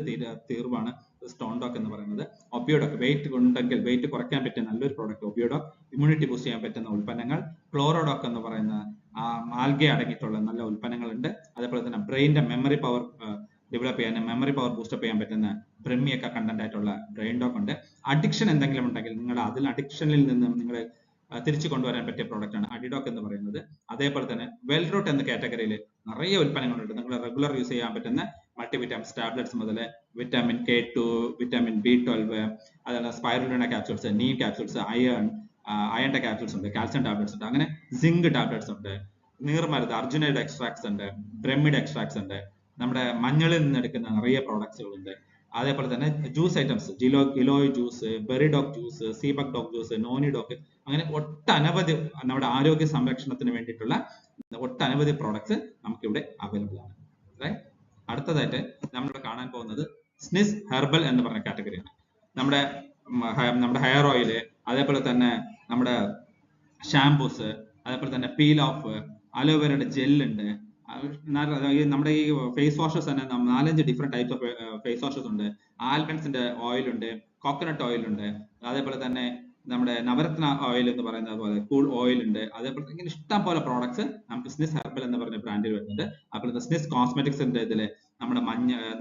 തീർവാണ് സ്റ്റോൺ ഡോക്ക് എന്ന് പറയുന്നത്. ഒബിയോഡോക്ക്, വെയിറ്റ് കുറയ്ക്കാൻ പറ്റിയ നല്ലൊരു പ്രോഡക്റ്റ് ഒബിയോഡോക്ക്. ഇമ്മ്യൂണിറ്റി ബൂസ്റ്റ് ചെയ്യാൻ പറ്റുന്ന ഉൽപ്പന്നങ്ങൾ ക്ലോറോഡോക്ക് എന്ന് പറയുന്ന ആൽഗെ അടങ്ങിയിട്ടുള്ള നല്ല ഉൽപ്പന്നങ്ങളുണ്ട്. അതേപോലെ തന്നെ ബ്രെയിനിന്റെ മെമ്മറി പവർ ഡെവലപ്പ് ചെയ്യാൻ, മെമ്മറി പവർ ബൂസ്റ്റപ്പ് ചെയ്യാൻ പറ്റുന്ന ബ്രഹ്മിയൊക്കെ കണ്ടന്റ് ആയിട്ടുള്ള ബ്രെയിൻ ഡോക്ക് ഉണ്ട്. അഡിക്ഷൻ എന്തെങ്കിലും ഉണ്ടെങ്കിൽ അഡിക്ഷനിൽ നിന്ന് നിങ്ങളെ തിരിച്ചു കൊണ്ടുവരാൻ പറ്റിയ പ്രോഡക്റ്റ് ആണ് അഡിഡോക്ക് എന്ന് പറയുന്നത്. അതേപോലെ തന്നെ വെൽറൂട്ട് എന്ന കാറ്റഗറിയിൽ നിറയെ ഉൽപ്പന്നങ്ങളുണ്ട്. നിങ്ങൾ റെഗുലർ യൂസ് ചെയ്യാൻ പറ്റുന്ന മൾട്ടിവിറ്റാമിൻസ് ടാബ്ലറ്റ്സ് മുതൽ വിറ്റാമിൻ K2, വിറ്റാമിൻ B12, അതുപോലെ സ്പൈറുലിന ക്യാപ്സൂൾസ്, നീം ക്യാപ്സൂൾസ്, അയണിന്റെ ക്യാപ്സൂൾസ് ഉണ്ട്, കാൽസ്യം ടാബ്ലറ്റ്സ് ഉണ്ട്, അങ്ങനെ സിങ്ക് ടാബ്ലറ്റ്സ് ഉണ്ട്, നീർമരുന്ന് അർജുനയുടെ എക്സ്ട്രാക്ട്സ് ഉണ്ട്, ബ്രഹ്മിയുടെ എക്സ്ട്രാക്ട്സ് ഉണ്ട്, നമ്മുടെ മഞ്ഞളിൽ നിന്ന് എടുക്കുന്ന നിറയെ പ്രോഡക്ട്സുകൾ ഉണ്ട്. അതേപോലെ തന്നെ juice items, giloy juice, berry dock juice, seabuck dock juice, noni dock, അങ്ങനെ ഒട്ടനവധി നമ്മുടെ ആരോഗ്യ സംരക്ഷണത്തിന് വേണ്ടിയിട്ടുള്ള ഒട്ടനവധി പ്രോഡക്ട്സ് നമുക്കിവിടെ അവൈലബിൾ ആണ്. അടുത്തതായിട്ട് നമ്മൾ കാണാൻ പോകുന്നത് സ്നിസ് ഹെർബൽ എന്ന് പറഞ്ഞ കാറ്റഗറിയാണ്. നമ്മുടെ ഹെയർ ഓയില്, അതേപോലെ തന്നെ നമ്മുടെ ഷാംപൂസ്, അതേപോലെ തന്നെ പീൽ ഓഫ്, അലോവേരയുടെ ജെല്ലുണ്ട്. നമ്മുടെ ഈ ഫേസ് വാഷസ് തന്നെ 4-5 different types of face washes ഉണ്ട്. ആൽമണ്ട്സിന്റെ ഓയിൽ ഉണ്ട്, കോക്കനട്ട് ഓയിൽ ഉണ്ട്, അതേപോലെ തന്നെ നമ്മുടെ നവരത്ന ഓയിൽ എന്ന് പറയുന്നത് പോലെ കൂൾ ഓയിൽ ഉണ്ട്. അതേപോലെ ഇങ്ങനെ ഇഷ്ടം പോലെ പ്രോഡക്ട്സ് നമുക്ക് സ്നിസ് ഹെർബൽ എന്ന് പറഞ്ഞ ബ്രാൻഡിൽ വരുന്നുണ്ട്. അതുപോലെ സ്നിസ് കോസ്മെറ്റിക്സിന്റെ ഇതില്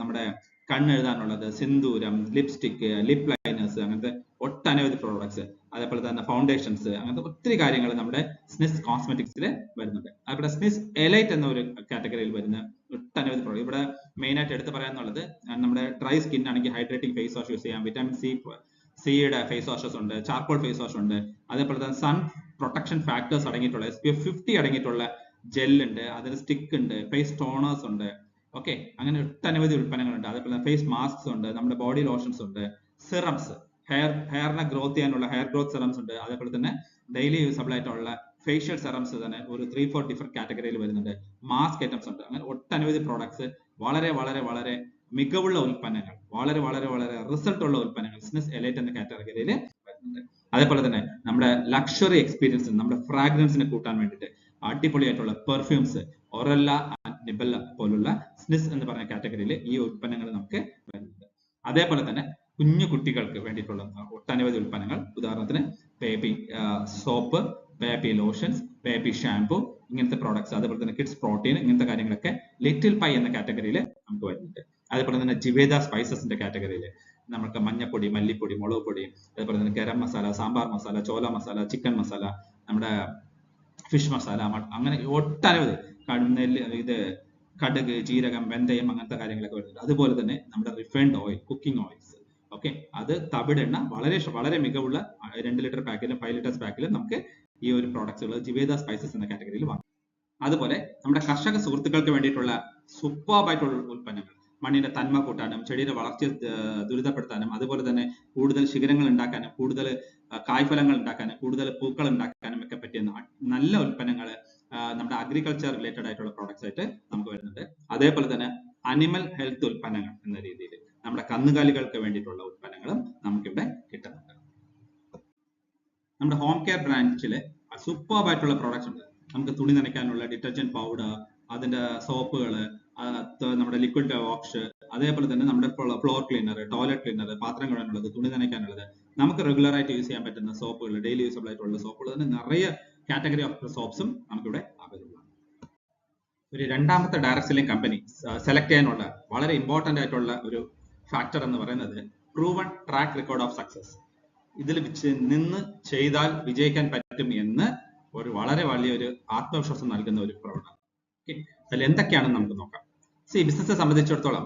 നമ്മുടെ കണ്ണെഴുതാനുള്ളത്, സിന്ദൂരം, ലിപ്സ്റ്റിക്, ലിപ് ലൈനേഴ്സ്, അങ്ങനത്തെ ഒട്ടനവധി പ്രോഡക്ട്സ്, അതേപോലെ തന്നെ ഫൗണ്ടേഷൻസ്, അങ്ങനത്തെ ഒത്തിരി കാര്യങ്ങൾ നമ്മുടെ സ്നിസ് കോസ്മെറ്റിക്സിൽ വരുന്നുണ്ട്. അതുപോലെ സ്നിസ് എലൈറ്റ് എന്ന ഒരു കാറ്റഗറിയിൽ വരുന്ന ഒട്ടനവധി പ്രോഡക്റ്റ്. ഇവിടെ മെയിൻ ആയിട്ട് എടുത്ത് പറയാനുള്ളത് നമ്മുടെ ഡ്രൈ സ്കിൻ ആണെങ്കിൽ ഹൈഡ്രേറ്റിംഗ് ഫേസ് വാഷ് യൂസ് ചെയ്യാം. വിറ്റാമിൻ സിയുടെ ഫേസ് വാഷസ് ഉണ്ട്, ചാർക്കോൾ ഫേസ് വാഷ് ഉണ്ട്, അതേപോലെ തന്നെ സൺ പ്രൊട്ടക്ഷൻ ഫാക്ടേഴ്സ് അടങ്ങിയിട്ടുള്ള SPF 50 അടങ്ങിയിട്ടുള്ള ജെൽ ഉണ്ട്, അതിന് സ്റ്റിക്ക് ഉണ്ട്, ഫേസ് ടോണേഴ്സ് ഉണ്ട്. ഓക്കെ, അങ്ങനെ ഒട്ടനവധി ഉൽപ്പന്നങ്ങളുണ്ട്. അതേപോലെ ഫേസ് മാസ്ക്സ് ഉണ്ട്, നമ്മുടെ ബോഡി ലോഷൻസ് ഉണ്ട്, സിറംസ്, ഹെയറിനെ ഗ്രോത്ത് ചെയ്യാനുള്ള ഹെയർ ഗ്രോത്ത് സിറംസ് ഉണ്ട്, അതേപോലെ തന്നെ ഡെയിലി യൂസബിൾ ആയിട്ടുള്ള ഫേഷ്യൽ സിറംസ് തന്നെ ഒരു 3-4 ഡിഫറെന്റ് കാറ്റഗറിയിൽ വരുന്നുണ്ട്. മാസ്ക് ഐറ്റംസ് ഉണ്ട്. അങ്ങനെ ഒട്ടനവധി പ്രോഡക്ട്സ്, വളരെ വളരെ വളരെ മികവുള്ള ഉൽപ്പന്നങ്ങൾ, വളരെ വളരെ വളരെ റിസൾട്ട് ഉള്ള ഉൽപ്പന്നങ്ങൾ ബിസിനസ് എലൈറ്റ് എന്ന കാറ്റഗറിയിൽ വരുന്നുണ്ട്. അതേപോലെ തന്നെ നമ്മുടെ ലക്ഷറി എക്സ്പീരിയൻസ്, നമ്മുടെ ഫ്രാഗ്രൻസിനെ കൂട്ടാൻ വേണ്ടിയിട്ട് അടിപൊളിയായിട്ടുള്ള പെർഫ്യൂംസ്, ഒറല്ല ആൻഡ് നിബല്ല പോലുള്ള സ്നിസ് എന്ന് പറഞ്ഞ കാറ്റഗറിയിൽ ഈ ഉൽപ്പന്നങ്ങൾ നമുക്ക് വരുന്നുണ്ട്. അതേപോലെ തന്നെ കുഞ്ഞു കുട്ടികൾക്ക് വേണ്ടിയിട്ടുള്ള ഒട്ടനവധി ഉൽപ്പന്നങ്ങൾ, ഉദാഹരണത്തിന് baby soap, baby lotions, baby shampoo, ഇങ്ങനത്തെ പ്രോഡക്ട്സ്, അതേപോലെ തന്നെ കിഡ്സ് പ്രോട്ടീൻ, ഇങ്ങനത്തെ കാര്യങ്ങളൊക്കെ ലിറ്റിൽ പൈ എന്ന കാറ്റഗറിയിൽ നമുക്ക് വരുന്നുണ്ട്. അതേപോലെ തന്നെ ജിവേദ സ്പൈസസിന്റെ കാറ്റഗറിയിൽ നമുക്ക് മഞ്ഞപ്പൊടി, മല്ലിപ്പൊടി, മുളക് പൊടി, അതേപോലെ തന്നെ ഗരം മസാല, സാമ്പാർ മസാല, ചോല മസാല, ചിക്കൻ മസാല, നമ്മുടെ ഫിഷ് മസാല, അങ്ങനെ ഒട്ടനവധി ഇത് കടുക്, ജീരകം, വെന്തയം, അങ്ങനത്തെ കാര്യങ്ങളൊക്കെ വരുന്നുണ്ട്. അതുപോലെ തന്നെ നമ്മുടെ refined oil, cooking oils, okay, അത് തവിടെണ്ണ വളരെ വളരെ മികവുള്ള 2 ലിറ്റർ പാക്കിലും 5 ലിറ്റേഴ്സ് പാക്കിലും നമുക്ക് ഈ ഒരു പ്രോഡക്ട്സുകൾ ജിവേദ സ്പൈസസ് എന്ന കാറ്റഗറിയിൽ വാങ്ങാം. അതുപോലെ നമ്മുടെ കർഷക സുഹൃത്തുക്കൾക്ക് വേണ്ടിയിട്ടുള്ള സൂപ്പർബായിട്ടുള്ള ഉൽപ്പന്നങ്ങൾ, മണ്ണിന്റെ തന്മ കൂട്ടാനും ചെടിയുടെ വളർച്ച ദുരിതപ്പെടുത്താനും, അതുപോലെ തന്നെ കൂടുതൽ ശിഖരങ്ങൾ ഉണ്ടാക്കാനും, കൂടുതൽ കായ്ഫലങ്ങൾ ഉണ്ടാക്കാനും, കൂടുതൽ പൂക്കൾ ഉണ്ടാക്കാനും ഒക്കെ പറ്റിയ നല്ല ഉൽപ്പന്നങ്ങൾ നമ്മുടെ അഗ്രികൾച്ചർ റിലേറ്റഡ് ആയിട്ടുള്ള പ്രോഡക്ട്സ് ആയിട്ട് നമുക്ക് വരുന്നുണ്ട്. അതേപോലെ തന്നെ അനിമൽ ഹെൽത്ത് ഉൽപ്പന്നങ്ങൾ എന്ന രീതിയിൽ നമ്മുടെ കന്നുകാലികൾക്ക് വേണ്ടിയിട്ടുള്ള ഉൽപ്പന്നങ്ങളും നമുക്കിവിടെ കിട്ടുന്നുണ്ട്. നമ്മുടെ ഹോം കെയർ ബ്രാൻഡില് സൂപ്പർബായിട്ടുള്ള പ്രോഡക്ട്സ് ഉണ്ട്. നമുക്ക് തുണി നനയ്ക്കാനുള്ള ഡിറ്റർജന്റ് പൗഡർ, അതിന്റെ സോപ്പുകൾ, നമ്മുടെ ലിക്വിഡ് വാഷ്, അതേപോലെ തന്നെ നമ്മുടെ ഫ്ലോർ ക്ലീനർ, ടോയ്ലറ്റ് ക്ലീനർ, പാത്രം കഴുകാനുള്ളത്, തുണി നനയ്ക്കാനുള്ളത്, നമുക്ക് റെഗുലർ ആയിട്ട് യൂസ് ചെയ്യാൻ പറ്റുന്ന സോപ്പുകൾ, ഡെയിലി യൂസബിൾ ആയിട്ടുള്ള സോപ്പുകൾ, തന്നെ നിറയെ കാറ്റഗറി ഓഫ് സോപ്സും നമുക്കിവിടെ അവൈലബിൾ ആണ്. ഒരു രണ്ടാമത്തെ ഡയറക്ട് സെല്ലിംഗ് കമ്പനി സെലക്ട് ചെയ്യാനുള്ള വളരെ ഇമ്പോർട്ടന്റ് ആയിട്ടുള്ള ഒരു ഫാക്ടർ എന്ന് പറയുന്നത് proven track record of success. ഇതിൽ നിന്ന് ചെയ്താൽ വിജയിക്കാൻ പറ്റും എന്ന് ഒരു വളരെ വലിയൊരു ആത്മവിശ്വാസം നൽകുന്ന ഒരു പ്രവണത. അതിൽ എന്തൊക്കെയാണെന്ന് നമുക്ക് നോക്കാം. ബിസിനസിനെ സംബന്ധിച്ചിടത്തോളം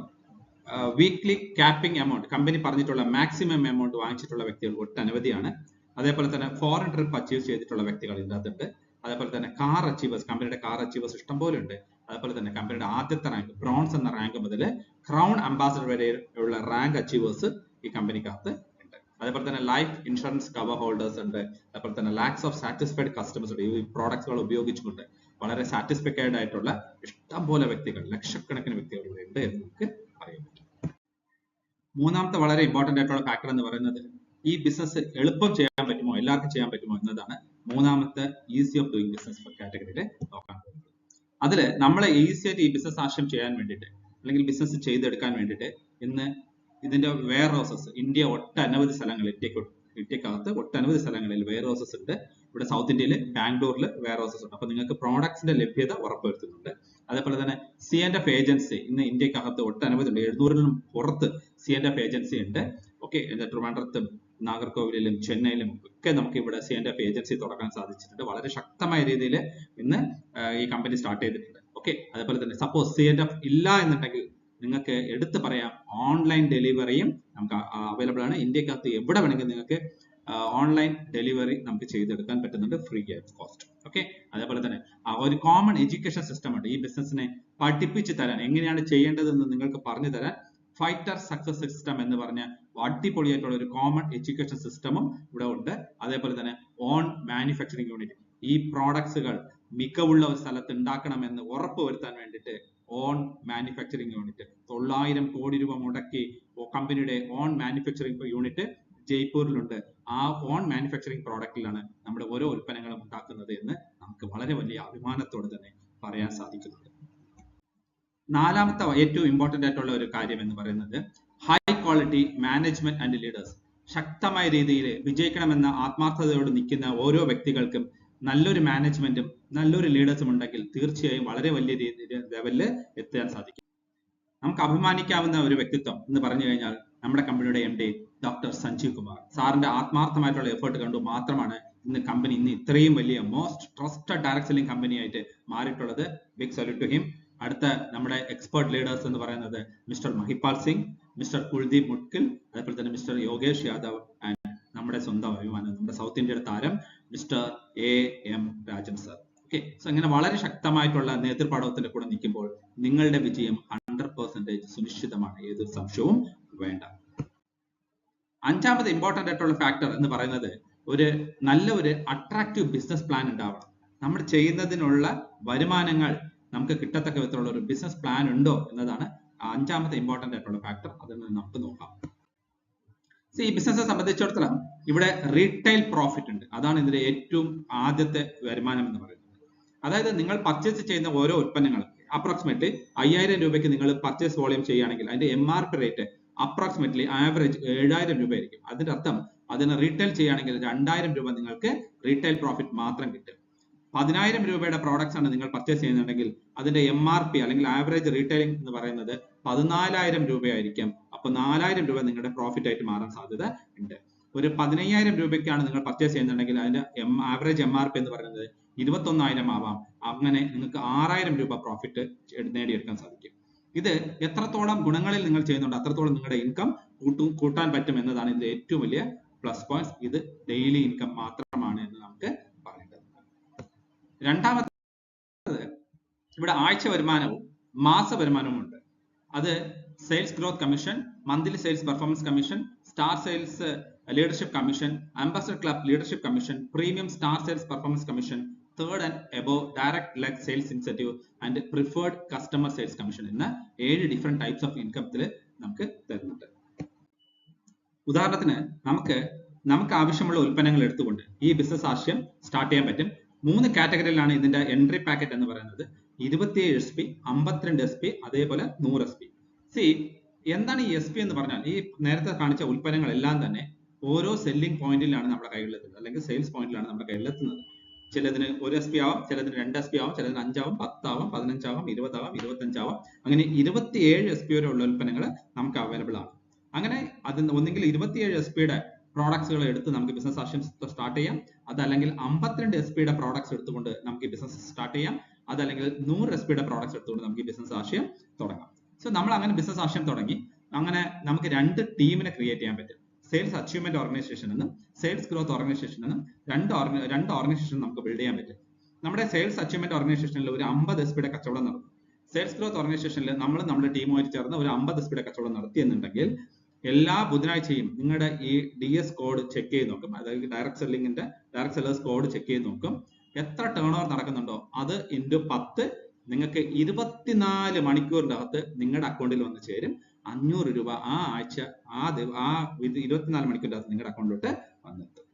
വീക്ക്ലി ക്യാപ്പിംഗ് എമൗണ്ട്, കമ്പനി പറഞ്ഞിട്ടുള്ള മാക്സിമം എമൗണ്ട് വാങ്ങിച്ചിട്ടുള്ള വ്യക്തികൾ ഒട്ടനവധിയാണ്. അതേപോലെ തന്നെ ഫോറിൻ ട്രിപ്പ് അച്ചീവ് ചെയ്തിട്ടുള്ള വ്യക്തികൾ ഇതിനകത്തുണ്ട്. അതേപോലെ തന്നെ കാർ അച്ചീവേഴ്സ്, കമ്പനിയുടെ കാർ അച്ചീവേഴ്സ് ഇഷ്ടംപോലെ ഉണ്ട്. അതേപോലെ തന്നെ കമ്പനിയുടെ ആദ്യത്തെ റാങ്ക്, ബ്രോൺസ് എന്ന റാങ്ക് മുതൽ ക്രൗൺ അംബാസഡർ വരെയുള്ള റാങ്ക് അച്ചീവേഴ്സ് ഈ കമ്പനിക്കകത്ത് ഉണ്ട്. അതേപോലെ തന്നെ ലൈഫ് ഇൻഷുറൻസ് കവർ ഹോൾഡേഴ്സ് ഉണ്ട്. അതേപോലെ തന്നെ ലാക്സ് ഓഫ് സാറ്റിസ്ഫൈഡ് കസ്റ്റമേഴ്സ് ഉണ്ട്. ഈ പ്രോഡക്ട്സുകൾ ഉപയോഗിച്ചുകൊണ്ട് വളരെ സാറ്റിസ്ഫൈഡ് ആയിട്ടുള്ള ഇഷ്ടംപോലെ വ്യക്തികൾ, ലക്ഷക്കണക്കിന് വ്യക്തികൾ ഇവിടെ ഉണ്ട് എന്ന് നമുക്ക് പറയാൻ പറ്റും. മൂന്നാമത്തെ വളരെ ഇമ്പോർട്ടന്റ് ആയിട്ടുള്ള ഫാക്ടർ എന്ന് പറയുന്നത് ഈ ബിസിനസ് എളുപ്പം ചെയ്യാൻ പറ്റുമോ, എല്ലാവർക്കും ചെയ്യാൻ പറ്റുമോ എന്നതാണ് മൂന്നാമത്തെ ഈസി ഓഫ് ഡൂയിങ് ബിസിനസ് കാറ്റഗറിയിൽ നോക്കാൻ പോകുന്നത്. അതിൽ നമ്മളെ ഈസി ആയിട്ട് ഈ ബിസിനസ് ആശയം ചെയ്യാൻ വേണ്ടിയിട്ട്, അല്ലെങ്കിൽ ബിസിനസ് ചെയ്തെടുക്കാൻ വേണ്ടിയിട്ട് ഇന്ന് ഇതിന്റെ വെയർ ഹൗസസ്, ഇന്ത്യ ഒട്ടനവധി സ്ഥലങ്ങളിൽ, ഇന്ത്യക്കകത്ത് ഒട്ടനവധി സ്ഥലങ്ങളിൽ വെയർ ഹൗസസ് ഉണ്ട്. ഇവിടെ സൗത്ത് ഇന്ത്യയിൽ ബാംഗ്ലൂരിൽ വെയർ ഹൗസസ് ഉണ്ട്. അപ്പൊ നിങ്ങൾക്ക് പ്രോഡക്ട്സിന്റെ ലഭ്യത ഉറപ്പുവരുത്തുന്നുണ്ട്. അതേപോലെ തന്നെ C&F ഏജൻസി ഇന്ന് ഇന്ത്യക്കകത്ത് ഒട്ടനവധി ഉണ്ട്. 700-നും പുറത്ത് C&F ഏജൻസി ഉണ്ട്. ഓക്കെ, ട്രിവാൻഡ്രത്തും നാഗർകോവിലും ചെന്നൈയിലും ഒക്കെ നമുക്ക് ഇവിടെ C&F ഏജൻസി തുടങ്ങാൻ സാധിച്ചിട്ടുണ്ട്. വളരെ ശക്തമായ രീതിയിൽ ഇന്ന് ഈ കമ്പനി സ്റ്റാർട്ട് ചെയ്തിട്ടുണ്ട്. ഓക്കെ, അതേപോലെ തന്നെ സപ്പോസ് C&F ഇല്ല എന്നുണ്ടെങ്കിൽ നിങ്ങൾക്ക് എടുത്തു പറയാം, ഓൺലൈൻ ഡെലിവറിയും നമുക്ക് അവൈലബിൾ ആണ്. ഇന്ത്യക്കകത്ത് എവിടെ വേണമെങ്കിൽ നിങ്ങൾക്ക് ഓൺലൈൻ ഡെലിവറി നമുക്ക് ചെയ്തെടുക്കാൻ പറ്റുന്നുണ്ട്, ഫ്രീ ആയിട്ട് കോസ്റ്റ്. ഓക്കെ, അതേപോലെ തന്നെ ഒരു കോമൺ എഡ്യൂക്കേഷൻ സിസ്റ്റം ഉണ്ട്. ഈ ബിസിനസിനെ പഠിപ്പിച്ചു തരാൻ, എങ്ങനെയാണ് ചെയ്യേണ്ടതെന്ന് നിങ്ങൾക്ക് പറഞ്ഞു തരാൻ ഫൈറ്റർ സക്സസ് സിസ്റ്റം എന്ന് പറഞ്ഞ അടിപൊളിയായിട്ടുള്ള ഒരു കോമൺ എഡ്യൂക്കേഷൻ സിസ്റ്റമും ഇവിടെ ഉണ്ട്. അതേപോലെ തന്നെ ഓൺ മാനുഫാക്ചറിംഗ് യൂണിറ്റ്, ഈ പ്രോഡക്ട്സുകൾ മികവുള്ള ഒരു സ്ഥലത്ത് ഉണ്ടാക്കണമെന്ന് ഉറപ്പ് വരുത്താൻ വേണ്ടിയിട്ട് ഓൺ മാനുഫാക്ചറിംഗ് യൂണിറ്റ് 900 കോടി രൂപ മുടക്കി കമ്പനിയുടെ ഓൺ മാനുഫാക്ചറിംഗ് യൂണിറ്റ് ജയ്പൂരിലുണ്ട്. ആ ഓൺ മാനുഫാക്ചറിംഗ് പ്രോഡക്റ്റിലാണ് നമ്മുടെ ഓരോ ഉൽപ്പന്നങ്ങളും ഉണ്ടാക്കുന്നത് എന്ന് നമുക്ക് വളരെ വലിയ അഭിമാനത്തോടെ തന്നെ പറയാൻ സാധിക്കുന്നുണ്ട്. നാലാമത്തെ ഏറ്റവും ഇമ്പോർട്ടന്റ് ആയിട്ടുള്ള ഒരു കാര്യം എന്ന് പറയുന്നത് high quality management and leaders. ശക്തമായ രീതിയിൽ വിജയിക്കണമെന്ന ആത്മാർത്ഥതയോട് നിൽക്കുന്ന ഓരോ വ്യക്തികൾക്കും നല്ലൊരു മാനേജ്മെന്റും നല്ലൊരു ലീഡേഴ്സും ഉണ്ടെങ്കിൽ തീർച്ചയായും വളരെ വലിയ ലെവലിൽ എത്താൻ സാധിക്കും. നമുക്ക് അഭിമാനിക്കാവുന്ന ഒരു വ്യക്തിത്വം എന്ന് പറഞ്ഞു കഴിഞ്ഞാൽ നമ്മുടെ കമ്പനിയുടെ MD ഡോക്ടർ സഞ്ജീവ് കുമാർ സാറിന്റെ ആത്മാർത്ഥമായിട്ടുള്ള എഫേർട്ട് കണ്ടു മാത്രമാണ് ഇന്ന് കമ്പനി ഇത്രയും വലിയ most trusted direct selling company ആയിട്ട് മാറിയിട്ടുള്ളത്. Big salute to him. അടുത്ത നമ്മുടെ എക്സ്പേർട്ട് ലീഡേഴ്സ് എന്ന് പറയുന്നത് മിസ്റ്റർ മഹിപാൽ സിംഗ്, മിസ്റ്റർ കുൽദീപ് മുട്കിൽ, അതേപോലെ തന്നെ മിസ്റ്റർ യോഗേഷ് യാദവ് ആൻഡ് നമ്മുടെ സ്വന്തം അഭിമാനം, നമ്മുടെ സൗത്ത് ഇന്ത്യയുടെ താരം mister AM Rajan sir. Okay, so ഇങ്ങനെ വളരെ ശക്തമായിട്ടുള്ള നേതൃപാടവത്തിന്റെ കൂടെ നിൽക്കുമ്പോൾ നിങ്ങളുടെ വിജയം 100% സുനിശ്ചിതമാണ്, ഏതൊരു സംശയവും വേണ്ട. അഞ്ചാമത് ഇമ്പോർട്ടന്റ് ആയിട്ടുള്ള ഫാക്ടർ എന്ന് പറയുന്നത് നല്ല ഒരു അട്രാക്റ്റീവ് ബിസിനസ് പ്ലാൻ ഉണ്ടാവണം. നമ്മൾ ചെയ്യുന്നതിനുള്ള വരുമാനങ്ങൾ നമുക്ക് കിട്ടത്തക്ക വിധത്തിലുള്ള ഒരു ബിസിനസ് പ്ലാൻ ഉണ്ടോ എന്നതാണ് അഞ്ചാമത്തെ ഇമ്പോർട്ടന്റ് ആയിട്ടുള്ള ഫാക്ടർ. അതിൽ നിന്ന് നമുക്ക് നോക്കാം. ഈ ബിസിനസ്സിനെ സംബന്ധിച്ചിടത്തോളം ഇവിടെ റീറ്റെയിൽ പ്രോഫിറ്റ് ഉണ്ട്. അതാണ് ഇതിന്റെ ഏറ്റവും ആദ്യത്തെ വരുമാനം എന്ന് പറയുന്നത്. അതായത് നിങ്ങൾ പർച്ചേസ് ചെയ്യുന്ന ഓരോ ഉൽപ്പന്നങ്ങളും അപ്രോക്സിമേറ്റ്ലി 5000 രൂപയ്ക്ക് നിങ്ങൾ പർച്ചേസ് വോളിയം ചെയ്യുകയാണെങ്കിൽ അതിന്റെ MRP റേറ്റ് അപ്രോക്സിമേറ്റ്ലി ആവറേജ് 7000 രൂപ ആയിരിക്കും. അതിന്റെ അർത്ഥം അതിന് റീറ്റെയിൽ ചെയ്യുകയാണെങ്കിൽ 2000 രൂപ നിങ്ങൾക്ക് റീറ്റെയിൽ പ്രോഫിറ്റ് മാത്രം കിട്ടും. 10000 രൂപയുടെ പ്രോഡക്ട്സ് ആണ് നിങ്ങൾ പർച്ചേസ് ചെയ്യുന്നുണ്ടെങ്കിൽ അതിന്റെ MRP അല്ലെങ്കിൽ ആവറേജ് റീറ്റെയിലിംഗ് എന്ന് പറയുന്നത് 14000 രൂപയായിരിക്കും. അപ്പൊ 4000 രൂപ നിങ്ങളുടെ പ്രോഫിറ്റ് ആയിട്ട് മാറാൻ സാധ്യത ഉണ്ട്. ഒരു 15000 രൂപയ്ക്കാണ് നിങ്ങൾ പർച്ചേസ് ചെയ്യുന്നുണ്ടെങ്കിൽ അതിന്റെ ആവറേജ് MRP എന്ന് പറയുന്നത് 21000 ആവാം. അങ്ങനെ നിങ്ങൾക്ക് 6000 രൂപ പ്രോഫിറ്റ് നേടിയെടുക്കാൻ സാധിക്കും. ഇത് എത്രത്തോളം ഗുണങ്ങളിൽ നിങ്ങൾ ചെയ്യുന്നുണ്ട് അത്രത്തോളം നിങ്ങളുടെ ഇൻകം കൂട്ടാൻ പറ്റും എന്നതാണ് ഇതിന്റെ ഏറ്റവും വലിയ പ്ലസ് പോയിന്റ്. ഇത് ഡെയിലി ഇൻകം മാത്രമാണ് എന്ന് നമുക്ക് പറയേണ്ടത്. രണ്ടാമത് ഇവിടെ ആഴ്ച വരുമാനവും മാസ വരുമാനവും ഉണ്ട്. അത് sales growth commission, monthly sales performance commission, star sales leadership commission, ambassador club leadership commission, premium star sales performance commission, third and above direct leg sales incentive and preferred customer sales commission എന്ന 7 ഡിഫറെന്റ് ടൈപ്സ് ഓഫ് ഇൻകത്തിൽ നമുക്ക് തരുന്നുണ്ട്. ഉദാഹരണത്തിന് നമുക്ക് ആവശ്യമുള്ള ഉൽപ്പന്നങ്ങൾ എടുത്തുകൊണ്ട് ഈ ബിസിനസ് ആശയം സ്റ്റാർട്ട് ചെയ്യാൻ പറ്റും. 3 കാറ്റഗറിയിലാണ് ഇതിന്റെ എൻട്രി പാക്കറ്റ് എന്ന് പറയുന്നത്. 27 SP, 52 SP, അതേപോലെ 100 SP. എന്താണ് ഈ SP എന്ന് പറഞ്ഞാൽ ഈ നേരത്തെ കാണിച്ച ഉൽപ്പന്നങ്ങളെല്ലാം തന്നെ ഓരോ സെല്ലിംഗ് പോയിന്റിലാണ് നമ്മുടെ കയ്യിലെത്തുന്നത്, അല്ലെങ്കിൽ സെയിൽസ് പോയിന്റിലാണ് നമ്മുടെ കയ്യിലെത്തുന്നത്. ചിലതിന് 1 SP ആവാം, ചിലതിന് 2 SP ആവാം, ചിലതിന് 5 ആവാം, 10 ആവാം, 15 ആവാം, 20 ആവാം, 25 ആവാം. അങ്ങനെ 27 SP വരെ ഉള്ള ഉൽപ്പന്നങ്ങൾ നമുക്ക് അവൈലബിൾ ആണ്. അങ്ങനെ ഒന്നെങ്കിൽ 27 SP-യുടെ പ്രോഡക്ട്സുകൾ എടുത്ത് നമുക്ക് ബിസിനസ് ആശയം സ്റ്റാർട്ട് ചെയ്യാം. അതല്ലെങ്കിൽ 52 SP-യുടെ പ്രോഡക്ട്സ് എടുത്തുകൊണ്ട് നമുക്ക് ഈ ബിസിനസ് സ്റ്റാർട്ട് ചെയ്യാം. അതല്ലെങ്കിൽ 100 SP-യുടെ പ്രോഡക്ട്സ് എടുത്തുകൊണ്ട് നമുക്ക് ഈ ബിസിനസ് ആശയം തുടങ്ങാം. സോ നമ്മൾ അങ്ങനെ ബിസിനസ് ആശയം തുടങ്ങി അങ്ങനെ നമുക്ക് 2 ടീമിനെ ക്രിയേറ്റ് ചെയ്യാൻ പറ്റും. സെയിൽസ് അച്ചീവ്മെന്റ് ഓർഗനൈസേഷൻ എന്നും സെയിൽസ് ഗ്രോത്ത് ഓർഗനൈസേഷൻ എന്നും രണ്ട് ഓർഗനൈസേഷൻ നമുക്ക് ബിൽഡ് ചെയ്യാൻ പറ്റും. നമ്മുടെ സെയിൽസ് അച്ചീവ്മെന്റ് ഓർഗനൈസേഷനിൽ ഒരു 50 SP-യുടെ കച്ചവടം നടത്തും. സെയിൽസ് ഗ്രോത്ത് ഓർഗനൈസേഷനിൽ നമ്മുടെ ടീമുമായിട്ട് ചേർന്ന് ഒരു 50 SP-യുടെ കച്ചവടം നടത്തി എന്നുണ്ടെങ്കിൽ എല്ലാ ബുധനാഴ്ചയും നിങ്ങളുടെ ഈ DS കോഡ് ചെക്ക് ചെയ്ത് നോക്കും. അതായത് ഡയറക്ട് സെല്ലേഴ്സ് കോഡ് ചെക്ക് ചെയ്ത് നോക്കും. എത്ര ടേൺ ഓവർ നടക്കുന്നുണ്ടോ അത് ഇൻറ്റു 10 നിങ്ങൾക്ക് 24 മണിക്കൂറിന്റെ അകത്ത് നിങ്ങളുടെ അക്കൗണ്ടിൽ വന്ന് ചേരും. 500 രൂപ ആ ആഴ്ച ആ 24 മണിക്കൂറിന്റെ അകത്ത് നിങ്ങളുടെ അക്കൗണ്ടിലോട്ട് വന്നെത്തും.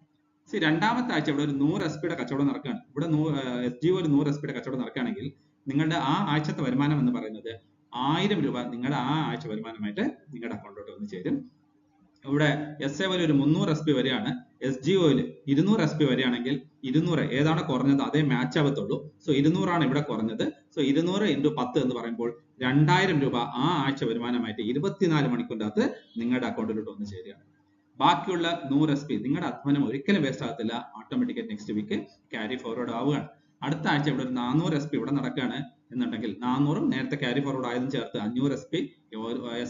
രണ്ടാമത്തെ ആഴ്ച ഇവിടെ ഒരു 100 SP-യുടെ കച്ചവടം നടക്കുകയാണ്. ഇവിടെ SGO 100 SP-യുടെ കച്ചവടം നടക്കുകയാണെങ്കിൽ നിങ്ങളുടെ ആ ആഴ്ചത്തെ വരുമാനം എന്ന് പറയുന്നത് 1000 രൂപ നിങ്ങളുടെ ആ ആഴ്ച വരുമാനമായിട്ട് നിങ്ങളുടെ അക്കൗണ്ടിലോട്ട് വന്ന് ചേരും. ഇവിടെ SAO ഒരു 300 SP വരെയാണ്. SGO 200 SP വരെയാണെങ്കിൽ 200 ഏതാണ് കുറഞ്ഞത് അതേ മാച്ച് ആവത്തുള്ളൂ. സോ 200 ആണ് ഇവിടെ കുറഞ്ഞത്. സോ 200 × 10 എന്ന് പറയുമ്പോൾ 2000 രൂപ ആ ആഴ്ച വരുമാനമായിട്ട് 24 മണിക്കൂറിന്റെ അകത്ത് നിങ്ങളുടെ അക്കൗണ്ടിലോട്ട് വന്ന് ചേരുകയാണ്. ബാക്കിയുള്ള 100 SP നിങ്ങളുടെ അധ്വാനം ഒരിക്കലും വേസ്റ്റ് ആകത്തില്ല. ഓട്ടോമാറ്റിക്കായി നെക്സ്റ്റ് വീക്ക് ക്യാരി ഫോർവേഡ് ആവുകയാണ്. അടുത്ത ആഴ്ച ഇവിടെ ഒരു 400 SP ഇവിടെ നടക്കുകയാണ് എന്നുണ്ടെങ്കിൽ 400 നേരത്തെ ക്യാരി ഫോർവേഡ് ആയതും ചേർത്ത് 500 SP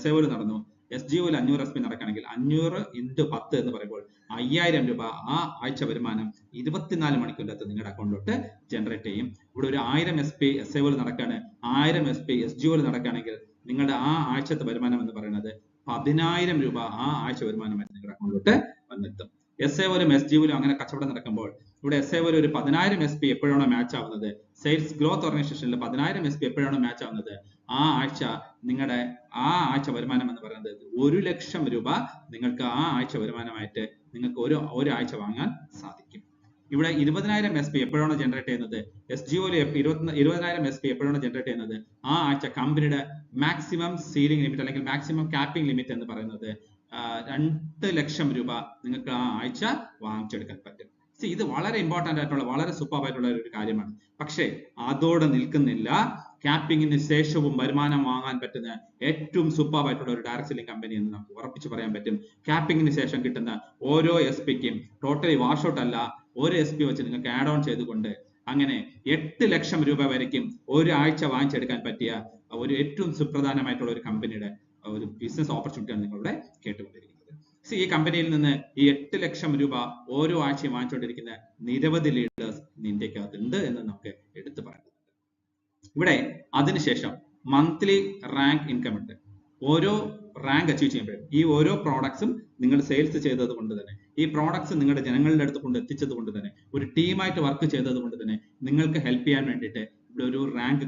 SAO നടന്നു. SGO 500 SP നടക്കുകയാണെങ്കിൽ 500 × 10 എന്ന് പറയുമ്പോൾ 5000 രൂപ ആ ആഴ്ച വരുമാനം 24 മണിക്കൂറിന്റെ അകത്ത് നിങ്ങളുടെ അക്കൗണ്ടിലോട്ട് ജനറേറ്റ് ചെയ്യും. ഇവിടെ ഒരു 1000 SP SAO നടക്കുകയാണ്, 1000 SP SGO നടക്കുകയാണെങ്കിൽ നിങ്ങളുടെ ആ ആഴ്ചത്തെ വരുമാനം എന്ന് പറയുന്നത് 10000 രൂപ ആ ആഴ്ച വരുമാനമായിട്ട് നിങ്ങളുടെ അക്കൗണ്ടിലോട്ട് വന്നെത്തും. SAO SGO അങ്ങനെ കച്ചവടം നടക്കുമ്പോൾ ഇവിടെ SAO ഒരു 10000 SP എപ്പോഴാണോ മാച്ച് ആവുന്നത്, സെയിൽസ് ഗ്രോത്ത് ഓർഗനൈസേഷനിൽ 10000 SP എപ്പോഴാണോ മാച്ച് ആവുന്നത് ആ ആഴ്ച നിങ്ങളുടെ ആ ആഴ്ച വരുമാനം എന്ന് പറയുന്നത് 1 ലക്ഷം രൂപ നിങ്ങൾക്ക് ആ ആഴ്ച വരുമാനമായിട്ട് നിങ്ങൾക്ക് ഒരു ആഴ്ച വാങ്ങാൻ സാധിക്കും. ഇവിടെ 20000 SP എപ്പോഴാണോ ജനറേറ്റ് ചെയ്യുന്നത്, SGO 20000 SP എപ്പോഴാണോ ജനറേറ്റ് ചെയ്യുന്നത് ആ ആഴ്ച കമ്പനിയുടെ മാക്സിമം സീലിംഗ് ലിമിറ്റ് അല്ലെങ്കിൽ മാക്സിമം ക്യാപ്പിംഗ് ലിമിറ്റ് എന്ന് പറയുന്നത് 2 ലക്ഷം രൂപ നിങ്ങൾക്ക് ആ ആഴ്ച വാങ്ങിച്ചെടുക്കാൻ പറ്റും. ഇത് വളരെ ഇമ്പോർട്ടന്റ് ആയിട്ടുള്ള വളരെ സൂപ്പറായിട്ടുള്ള ഒരു കാര്യമാണ്. പക്ഷേ അതോടെ നിൽക്കുന്നില്ല. ക്യാപ്പിംഗിന് ശേഷവും വരുമാനം വാങ്ങാൻ പറ്റുന്ന ഏറ്റവും സൂപ്പറായിട്ടുള്ള ഒരു ഡയറക്ട് സെല്ലിംഗ് കമ്പനി എന്ന് നമുക്ക് ഉറപ്പിച്ച് പറയാൻ പറ്റും. ക്യാപ്പിംഗിന് ശേഷം കിട്ടുന്ന ഓരോ SP-ക്കും ടോട്ടലി വാഷ് ഔട്ട് അല്ല, ഒരു SP വെച്ച് നിങ്ങൾക്ക് ആഡ് ഓൺ ചെയ്തുകൊണ്ട് അങ്ങനെ 8 ലക്ഷം രൂപ വരയ്ക്കും ഒരാഴ്ച വാങ്ങിച്ചെടുക്കാൻ പറ്റിയ ഒരു ഏറ്റവും സുപ്രധാനമായിട്ടുള്ള ഒരു കമ്പനിയുടെ ഒരു ബിസിനസ് ഓപ്പർച്യൂണിറ്റിയാണ് നിങ്ങളിവിടെ കേട്ടുകൊണ്ടിരിക്കുന്നത്. ഈ കമ്പനിയിൽ നിന്ന് ഈ 8 ലക്ഷം രൂപ ഓരോ ആഴ്ചയും വാങ്ങിച്ചുകൊണ്ടിരിക്കുന്ന നിരവധി ലീഡേഴ്സ് ഇന്ത്യക്കകത്ത് ഉണ്ട് എന്ന് നമുക്ക് എടുത്തു പറയുന്നത്. ഇവിടെ അതിനുശേഷം മന്ത്ലി റാങ്ക് ഇൻകം ഉണ്ട്. ഓരോ റാങ്ക് അച്ചീവ് ചെയ്യുമ്പോഴും ഈ ഓരോ പ്രോഡക്ട്സും നിങ്ങൾ സെയിൽസ് ചെയ്തത് കൊണ്ട് തന്നെ, ഈ പ്രോഡക്ട്സ് നിങ്ങളുടെ ജനങ്ങളുടെ അടുത്ത് കൊണ്ട് എത്തിച്ചത് കൊണ്ട് തന്നെ, ഒരു ടീമായിട്ട് വർക്ക് ചെയ്തത് കൊണ്ട് തന്നെ നിങ്ങൾക്ക് ഹെൽപ്പ് ചെയ്യാൻ വേണ്ടിയിട്ട് ഇവിടെ ഒരു റാങ്ക്